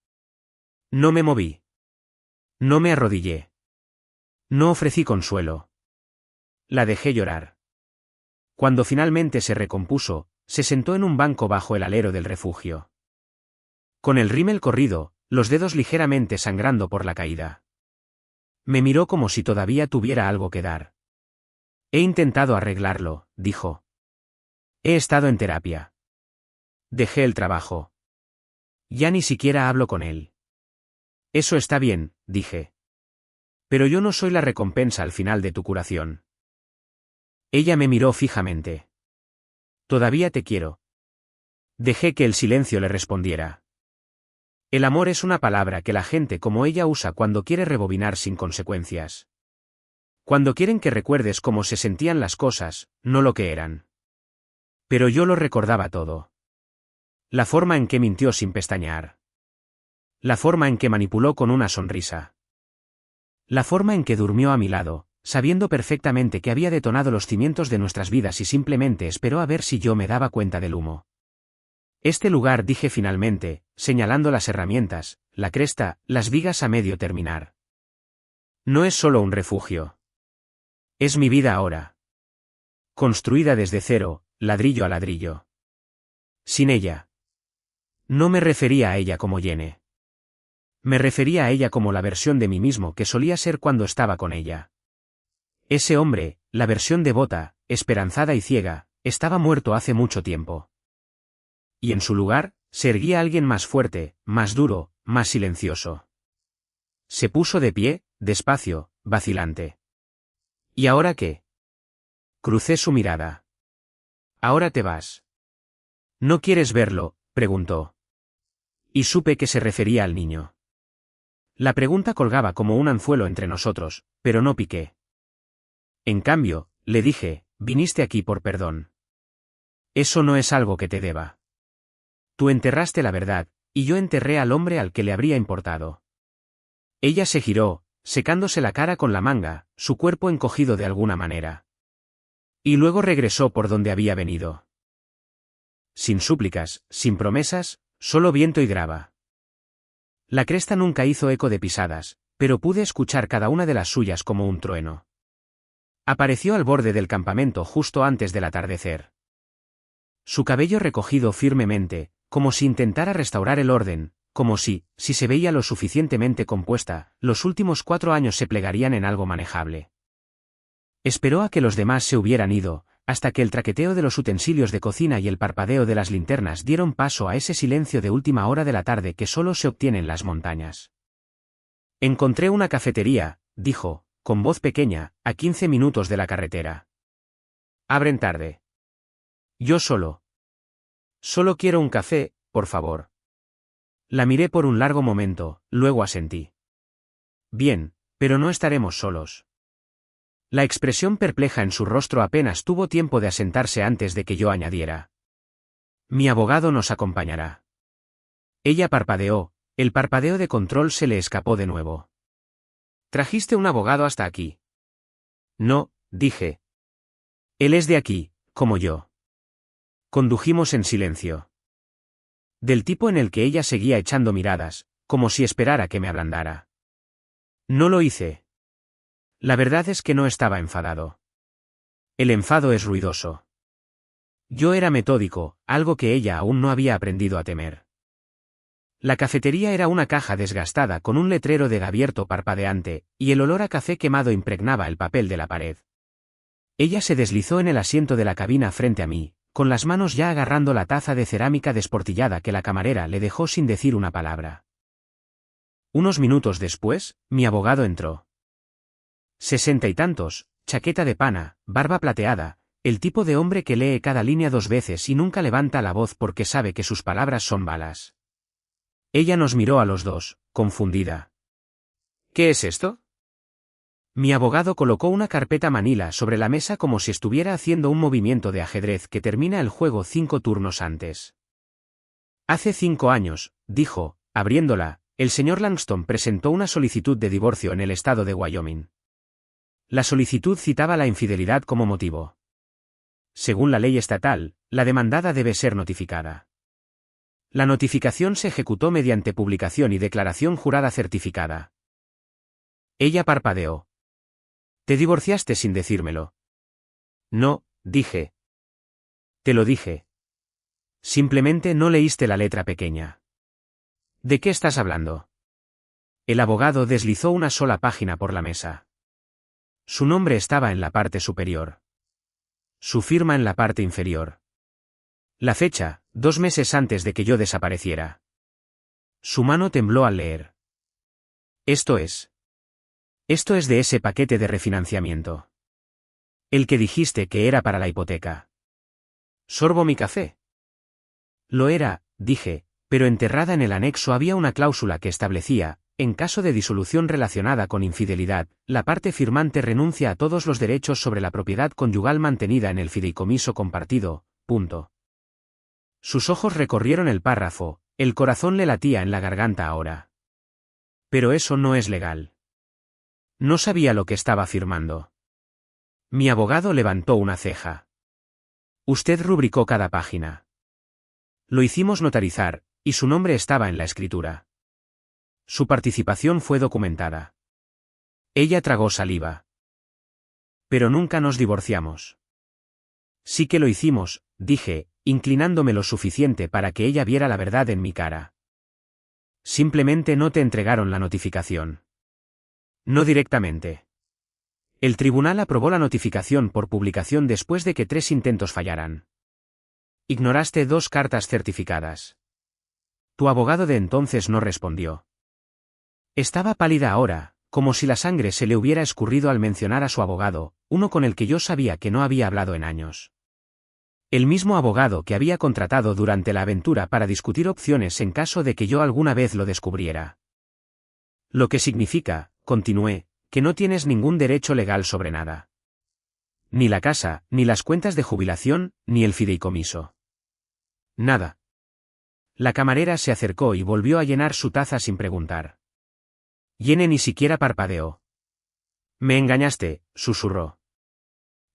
[SPEAKER 1] No me moví. No me arrodillé. No ofrecí consuelo. La dejé llorar. Cuando finalmente se recompuso, se sentó en un banco bajo el alero del refugio. Con el rímel corrido, los dedos ligeramente sangrando por la caída. Me miró como si todavía tuviera algo que dar. He intentado arreglarlo, dijo. He estado en terapia. Dejé el trabajo. Ya ni siquiera hablo con él. Eso está bien, dije. Pero yo no soy la recompensa al final de tu curación. Ella me miró fijamente. Todavía te quiero. Dejé que el silencio le respondiera. El amor es una palabra que la gente como ella usa cuando quiere rebobinar sin consecuencias. Cuando quieren que recuerdes cómo se sentían las cosas, no lo que eran. Pero yo lo recordaba todo. La forma en que mintió sin pestañear. La forma en que manipuló con una sonrisa. La forma en que durmió a mi lado, sabiendo perfectamente que había detonado los cimientos de nuestras vidas y simplemente esperó a ver si yo me daba cuenta del humo. Este lugar, dije finalmente, señalando las herramientas, la cresta, las vigas a medio terminar. No es solo un refugio. Es mi vida ahora. Construida desde cero, ladrillo a ladrillo. Sin ella. No me refería a ella como Jenny. Me refería a ella como la versión de mí mismo que solía ser cuando estaba con ella. Ese hombre, la versión devota, esperanzada y ciega, estaba muerto hace mucho tiempo. Y en su lugar, se erguía alguien más fuerte, más duro, más silencioso. Se puso de pie, despacio, vacilante. ¿Y ahora qué? Crucé su mirada. Ahora te vas. ¿No quieres verlo?, preguntó. Y supe que se refería al niño. La pregunta colgaba como un anzuelo entre nosotros, pero no piqué. En cambio, le dije, viniste aquí por perdón. Eso no es algo que te deba. Tú enterraste la verdad, y yo enterré al hombre al que le habría importado. Ella se giró, secándose la cara con la manga, su cuerpo encogido de alguna manera. Y luego regresó por donde había venido. Sin súplicas, sin promesas, solo viento y grava. La cresta nunca hizo eco de pisadas, pero pude escuchar cada una de las suyas como un trueno. Apareció al borde del campamento justo antes del atardecer. Su cabello recogido firmemente, como si intentara restaurar el orden, como si se veía lo suficientemente compuesta, los últimos 4 años se plegarían en algo manejable. Esperó a que los demás se hubieran ido, hasta que el traqueteo de los utensilios de cocina y el parpadeo de las linternas dieron paso a ese silencio de última hora de la tarde que solo se obtiene en las montañas. Encontré una cafetería, dijo, con voz pequeña, a 15 minutos de la carretera. Abren tarde. Yo solo. Solo quiero un café, por favor. La miré por un largo momento, luego asentí. Bien, pero no estaremos solos. La expresión perpleja en su rostro apenas tuvo tiempo de asentarse antes de que yo añadiera. Mi abogado nos acompañará. Ella parpadeó, el parpadeo de control se le escapó de nuevo. ¿Trajiste un abogado hasta aquí? No, dije. Él es de aquí, como yo. Condujimos en silencio. Del tipo en el que ella seguía echando miradas, como si esperara que me ablandara. No lo hice. La verdad es que no estaba enfadado. El enfado es ruidoso. Yo era metódico, algo que ella aún no había aprendido a temer. La cafetería era una caja desgastada con un letrero de abierto parpadeante, y el olor a café quemado impregnaba el papel de la pared. Ella se deslizó en el asiento de la cabina frente a mí, con las manos ya agarrando la taza de cerámica desportillada que la camarera le dejó sin decir una palabra. Unos minutos después, mi abogado entró. 60 y tantos, chaqueta de pana, barba plateada, el tipo de hombre que lee cada línea 2 veces y nunca levanta la voz porque sabe que sus palabras son balas. Ella nos miró a los dos, confundida. ¿Qué es esto? Mi abogado colocó una carpeta manila sobre la mesa como si estuviera haciendo un movimiento de ajedrez que termina el juego 5 turnos antes. Hace 5 años, dijo, abriéndola, el señor Langston presentó una solicitud de divorcio en el estado de Wyoming. La solicitud citaba la infidelidad como motivo. Según la ley estatal, la demandada debe ser notificada. La notificación se ejecutó mediante publicación y declaración jurada certificada. Ella parpadeó. ¿Te divorciaste sin decírmelo? No, dije. Te lo dije. Simplemente no leíste la letra pequeña. ¿De qué estás hablando? El abogado deslizó una sola página por la mesa. Su nombre estaba en la parte superior. Su firma en la parte inferior. La fecha, 2 meses antes de que yo desapareciera. Su mano tembló al leer. Esto es de ese paquete de refinanciamiento. El que dijiste que era para la hipoteca. ¿Sorbo mi café? Lo era, dije, Pero enterrada en el anexo había una cláusula que establecía, en caso de disolución relacionada con infidelidad, la parte firmante renuncia a todos los derechos sobre la propiedad conyugal mantenida en el fideicomiso compartido. Punto. Sus ojos recorrieron el párrafo, el corazón le latía en la garganta ahora. Pero eso no es legal. No sabía lo que estaba firmando. Mi abogado levantó una ceja. Usted rubricó cada página. Lo hicimos notarizar, y su nombre estaba en la escritura. Su participación fue documentada. Ella tragó saliva. Pero nunca nos divorciamos. Sí que lo hicimos, dije, inclinándome lo suficiente para que ella viera la verdad en mi cara. Simplemente no te entregaron la notificación. No directamente. El tribunal aprobó la notificación por publicación después de que 3 intentos fallaran. Ignoraste 2 cartas certificadas. Tu abogado de entonces no respondió. Estaba pálida ahora, como si la sangre se le hubiera escurrido al mencionar a su abogado, uno con el que yo sabía que no había hablado en años. El mismo abogado que había contratado durante la aventura para discutir opciones en caso de que yo alguna vez lo descubriera. Lo que significa, continué, que no tienes ningún derecho legal sobre nada. Ni la casa, ni las cuentas de jubilación, ni el fideicomiso. Nada. La camarera se acercó y volvió a llenar su taza sin preguntar. Jenny ni siquiera parpadeó. Me engañaste, susurró.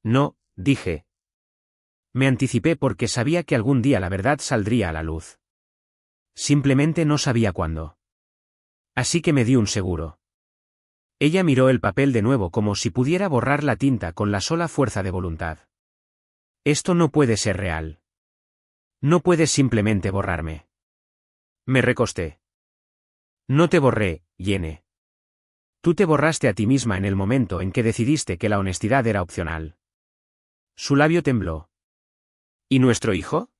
[SPEAKER 1] No, dije. Me anticipé porque sabía que algún día la verdad saldría a la luz. Simplemente no sabía cuándo. Así que me di un seguro. Ella miró el papel de nuevo como si pudiera borrar la tinta con la sola fuerza de voluntad. Esto no puede ser real. No puedes simplemente borrarme. Me recosté. No te borré, Jenny. Tú te borraste a ti misma en el momento en que decidiste que la honestidad era opcional. Su labio tembló. ¿Y nuestro hijo?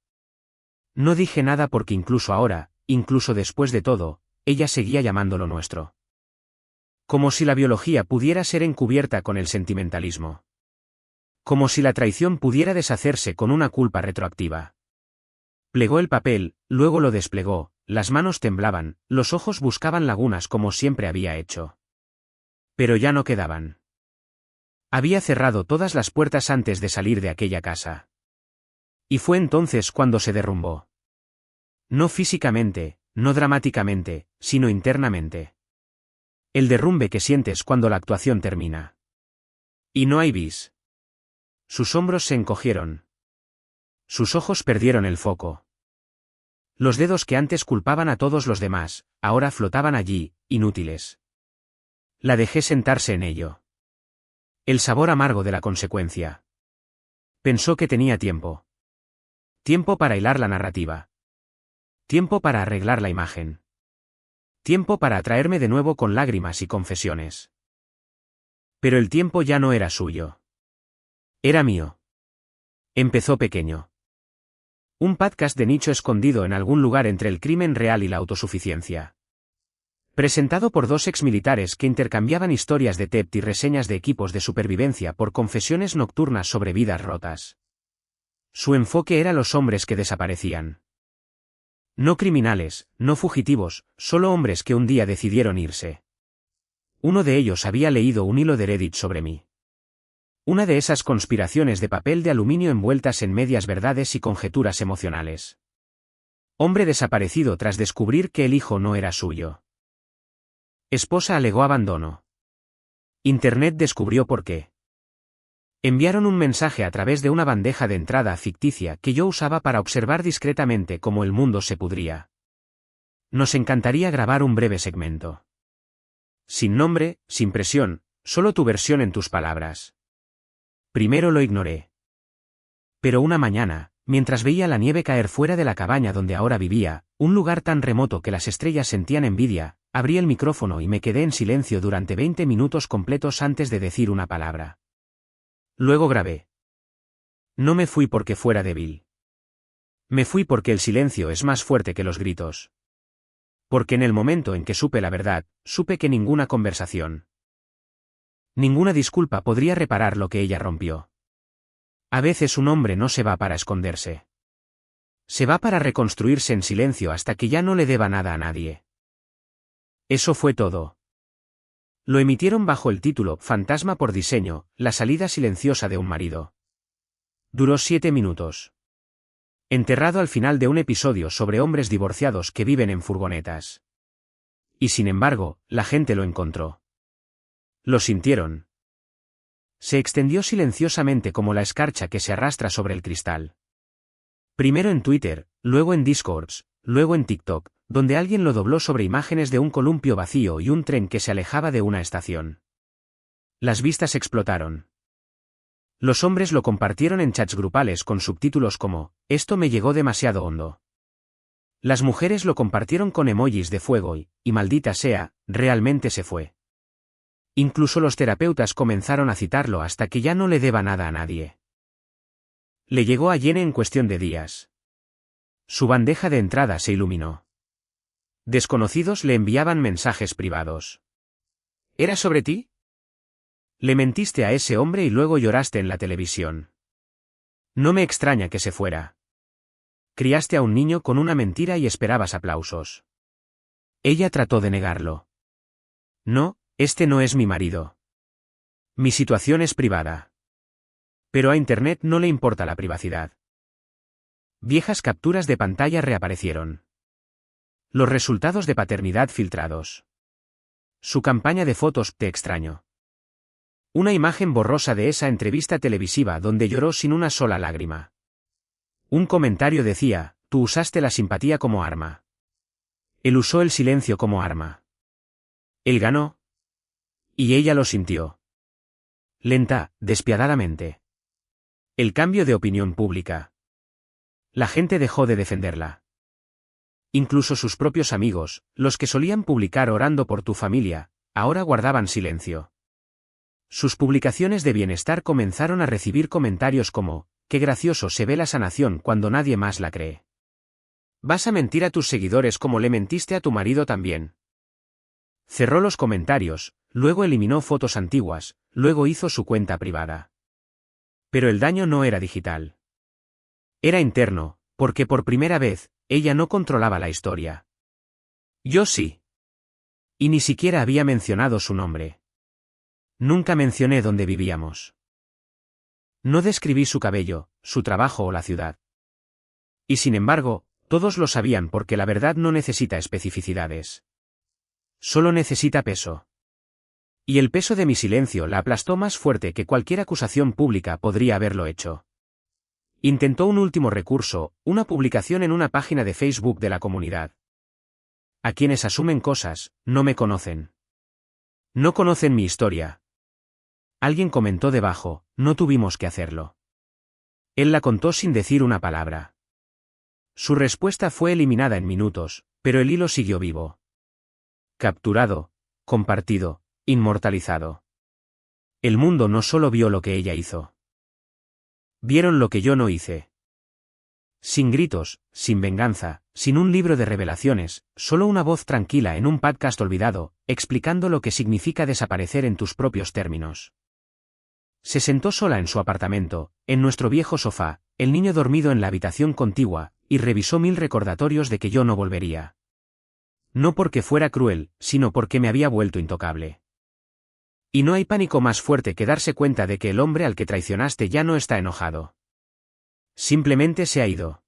[SPEAKER 1] No dije nada porque incluso ahora, incluso después de todo, ella seguía llamándolo nuestro. Como si la biología pudiera ser encubierta con el sentimentalismo. Como si la traición pudiera deshacerse con una culpa retroactiva. Plegó el papel, luego lo desplegó, las manos temblaban, los ojos buscaban lagunas como siempre había hecho. Pero ya no quedaban. Había cerrado todas las puertas antes de salir de aquella casa. Y fue entonces cuando se derrumbó. No físicamente, no dramáticamente, sino internamente. El derrumbe que sientes cuando la actuación termina. Y no hay bis. Sus hombros se encogieron. Sus ojos perdieron el foco. Los dedos que antes culpaban a todos los demás, ahora flotaban allí, inútiles. La dejé sentarse en ello. El sabor amargo de la consecuencia. Pensó que tenía tiempo. Tiempo para hilar la narrativa. Tiempo para arreglar la imagen. Tiempo para atraerme de nuevo con lágrimas y confesiones. Pero el tiempo ya no era suyo. Era mío. Empezó pequeño. Un podcast de nicho escondido en algún lugar entre el crimen real y la autosuficiencia. Presentado por 2 exmilitares que intercambiaban historias de TEPT y reseñas de equipos de supervivencia por confesiones nocturnas sobre vidas rotas. Su enfoque era los hombres que desaparecían. No criminales, no fugitivos, solo hombres que un día decidieron irse. Uno de ellos había leído un hilo de Reddit sobre mí. Una de esas conspiraciones de papel de aluminio envueltas en medias verdades y conjeturas emocionales. Hombre desaparecido tras descubrir que el hijo no era suyo. Esposa alegó abandono. Internet descubrió por qué. Enviaron un mensaje a través de una bandeja de entrada ficticia que yo usaba para observar discretamente cómo el mundo se pudría. Nos encantaría grabar un breve segmento. Sin nombre, sin presión, solo tu versión en tus palabras. Primero lo ignoré. Pero una mañana, mientras veía la nieve caer fuera de la cabaña donde ahora vivía, un lugar tan remoto que las estrellas sentían envidia, abrí el micrófono y me quedé en silencio durante 20 minutos completos antes de decir una palabra. Luego grabé. No me fui porque fuera débil. Me fui porque el silencio es más fuerte que los gritos. Porque en el momento en que supe la verdad, supe que ninguna conversación, ninguna disculpa podría reparar lo que ella rompió. A veces un hombre no se va para esconderse. Se va para reconstruirse en silencio hasta que ya no le deba nada a nadie. Eso fue todo. Lo emitieron bajo el título Fantasma por diseño, la salida silenciosa de un marido. Duró 7 minutos. Enterrado al final de un episodio sobre hombres divorciados que viven en furgonetas. Y sin embargo, la gente lo encontró. Lo sintieron. Se extendió silenciosamente como la escarcha que se arrastra sobre el cristal. Primero en Twitter, luego en Discords, luego en TikTok, donde alguien lo dobló sobre imágenes de un columpio vacío y un tren que se alejaba de una estación. Las vistas explotaron. Los hombres lo compartieron en chats grupales con subtítulos como, «Esto me llegó demasiado hondo». Las mujeres lo compartieron con emojis de fuego y maldita sea, realmente se fue. Incluso los terapeutas comenzaron a citarlo hasta que ya no le deba nada a nadie. Le llegó a Jenny en cuestión de días. Su bandeja de entrada se iluminó. Desconocidos le enviaban mensajes privados. ¿Era sobre ti? Le mentiste a ese hombre y luego lloraste en la televisión. No me extraña que se fuera. Criaste a un niño con una mentira y esperabas aplausos. Ella trató de negarlo. No, este no es mi marido. Mi situación es privada. Pero a Internet no le importa la privacidad. Viejas capturas de pantalla reaparecieron. Los resultados de paternidad filtrados. Su campaña de fotos, te extraño. Una imagen borrosa de esa entrevista televisiva donde lloró sin una sola lágrima. Un comentario decía, tú usaste la simpatía como arma. Él usó el silencio como arma. Él ganó. Y ella lo sintió. Lenta, despiadadamente. El cambio de opinión pública. La gente dejó de defenderla. Incluso sus propios amigos, los que solían publicar orando por tu familia, ahora guardaban silencio. Sus publicaciones de bienestar comenzaron a recibir comentarios como, qué gracioso se ve la sanación cuando nadie más la cree. Vas a mentir a tus seguidores como le mentiste a tu marido también. Cerró los comentarios, luego eliminó fotos antiguas, luego hizo su cuenta privada. Pero el daño no era digital. Era interno, porque por primera vez, ella no controlaba la historia. Yo sí. Y ni siquiera había mencionado su nombre. Nunca mencioné dónde vivíamos. No describí su cabello, su trabajo o la ciudad. Y sin embargo, todos lo sabían porque la verdad no necesita especificidades. Solo necesita peso. Y el peso de mi silencio la aplastó más fuerte que cualquier acusación pública podría haberlo hecho. Intentó un último recurso, una publicación en una página de Facebook de la comunidad. A quienes asumen cosas, no me conocen. No conocen mi historia. Alguien comentó debajo, no tuvimos que hacerlo. Él la contó sin decir una palabra. Su respuesta fue eliminada en minutos, pero el hilo siguió vivo. Capturado, compartido, inmortalizado. El mundo no solo vio lo que ella hizo. Vieron lo que yo no hice. Sin gritos, sin venganza, sin un libro de revelaciones, solo una voz tranquila en un podcast olvidado, explicando lo que significa desaparecer en tus propios términos. Se sentó sola en su apartamento, en nuestro viejo sofá, el niño dormido en la habitación contigua, y revisó 1000 recordatorios de que yo no volvería. No porque fuera cruel, sino porque me había vuelto intocable. Y no hay pánico más fuerte que darse cuenta de que el hombre al que traicionaste ya no está enojado. Simplemente se ha ido.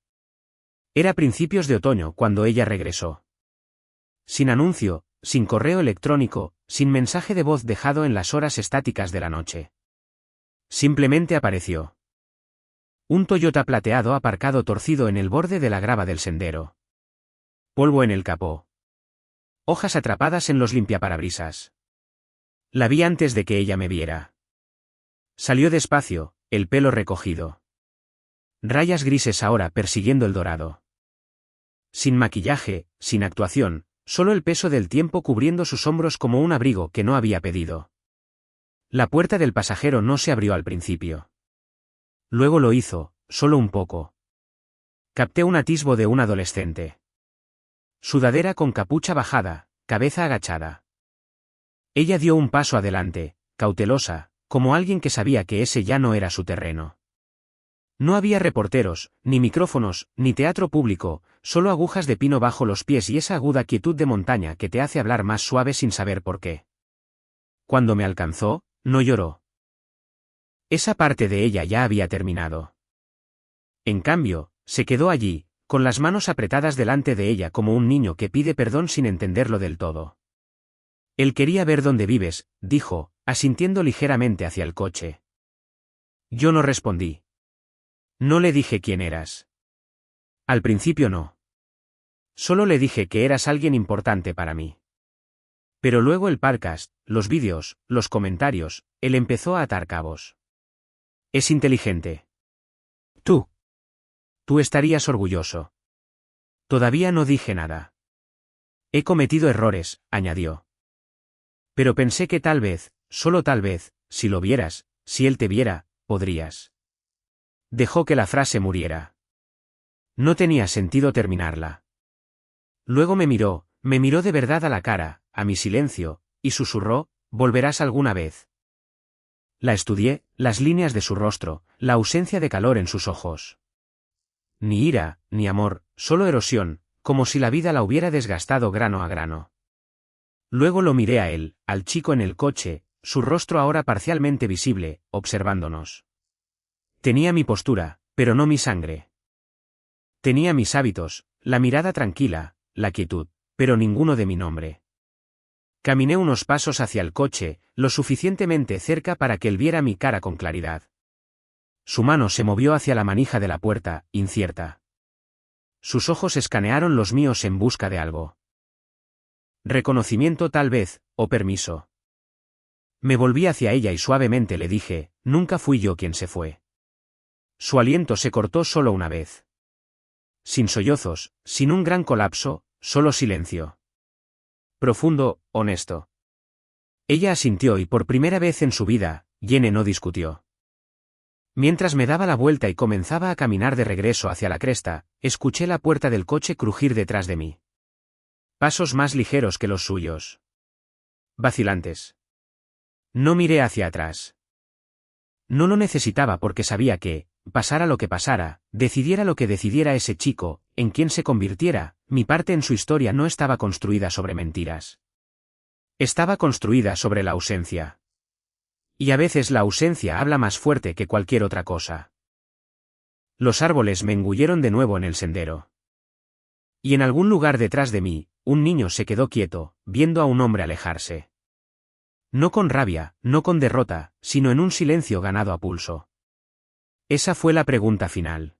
[SPEAKER 1] Era principios de otoño cuando ella regresó. Sin anuncio, sin correo electrónico, sin mensaje de voz dejado en las horas estáticas de la noche. Simplemente apareció. Un Toyota plateado aparcado torcido en el borde de la grava del sendero. Polvo en el capó. Hojas atrapadas en los limpiaparabrisas. La vi antes de que ella me viera. Salió despacio, el pelo recogido. Rayas grises ahora persiguiendo el dorado. Sin maquillaje, sin actuación, solo el peso del tiempo cubriendo sus hombros como un abrigo que no había pedido. La puerta del pasajero no se abrió al principio. Luego lo hizo, solo un poco. Capté un atisbo de un adolescente. Sudadera con capucha bajada, cabeza agachada. Ella dio un paso adelante, cautelosa, como alguien que sabía que ese ya no era su terreno. No había reporteros, ni micrófonos, ni teatro público, solo agujas de pino bajo los pies y esa aguda quietud de montaña que te hace hablar más suave sin saber por qué. Cuando me alcanzó, no lloró. Esa parte de ella ya había terminado. En cambio, se quedó allí, con las manos apretadas delante de ella como un niño que pide perdón sin entenderlo del todo. Él quería ver dónde vives, dijo, asintiendo ligeramente hacia el coche. Yo no respondí. No le dije quién eras. Al principio no. Solo le dije que eras alguien importante para mí. Pero luego el podcast, los vídeos, los comentarios, él empezó a atar cabos. Es inteligente. Tú estarías orgulloso. Todavía no dije nada. He cometido errores, añadió. Pero pensé que tal vez, solo tal vez, si lo vieras, si él te viera, podrías. Dejó que la frase muriera. No tenía sentido terminarla. Luego me miró de verdad a la cara, a mi silencio, y susurró, ¿volverás alguna vez? La estudié, las líneas de su rostro, la ausencia de calor en sus ojos. Ni ira, ni amor, solo erosión, como si la vida la hubiera desgastado grano a grano. Luego lo miré a él, al chico en el coche, su rostro ahora parcialmente visible, observándonos. Tenía mi postura, pero no mi sangre. Tenía mis hábitos, la mirada tranquila, la quietud, pero ninguno de mi nombre. Caminé unos pasos hacia el coche, lo suficientemente cerca para que él viera mi cara con claridad. Su mano se movió hacia la manija de la puerta, incierta. Sus ojos escanearon los míos en busca de algo. Reconocimiento tal vez, o permiso. Me volví hacia ella y suavemente le dije, nunca fui yo quien se fue. Su aliento se cortó solo una vez. Sin sollozos, sin un gran colapso, solo silencio. Profundo, honesto. Ella asintió y por primera vez en su vida, Jenny no discutió. Mientras me daba la vuelta y comenzaba a caminar de regreso hacia la cresta, escuché la puerta del coche crujir detrás de mí. Pasos más ligeros que los suyos. Vacilantes. No miré hacia atrás. No lo necesitaba porque sabía que, pasara lo que pasara, decidiera lo que decidiera ese chico, en quien se convirtiera, mi parte en su historia no estaba construida sobre mentiras. Estaba construida sobre la ausencia. Y a veces la ausencia habla más fuerte que cualquier otra cosa. Los árboles me engulleron de nuevo en el sendero. Y en algún lugar detrás de mí, un niño se quedó quieto, viendo a un hombre alejarse. No con rabia, no con derrota, sino en un silencio ganado a pulso. Esa fue la pregunta final.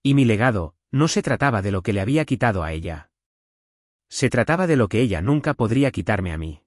[SPEAKER 1] Y mi legado, no se trataba de lo que le había quitado a ella. Se trataba de lo que ella nunca podría quitarme a mí.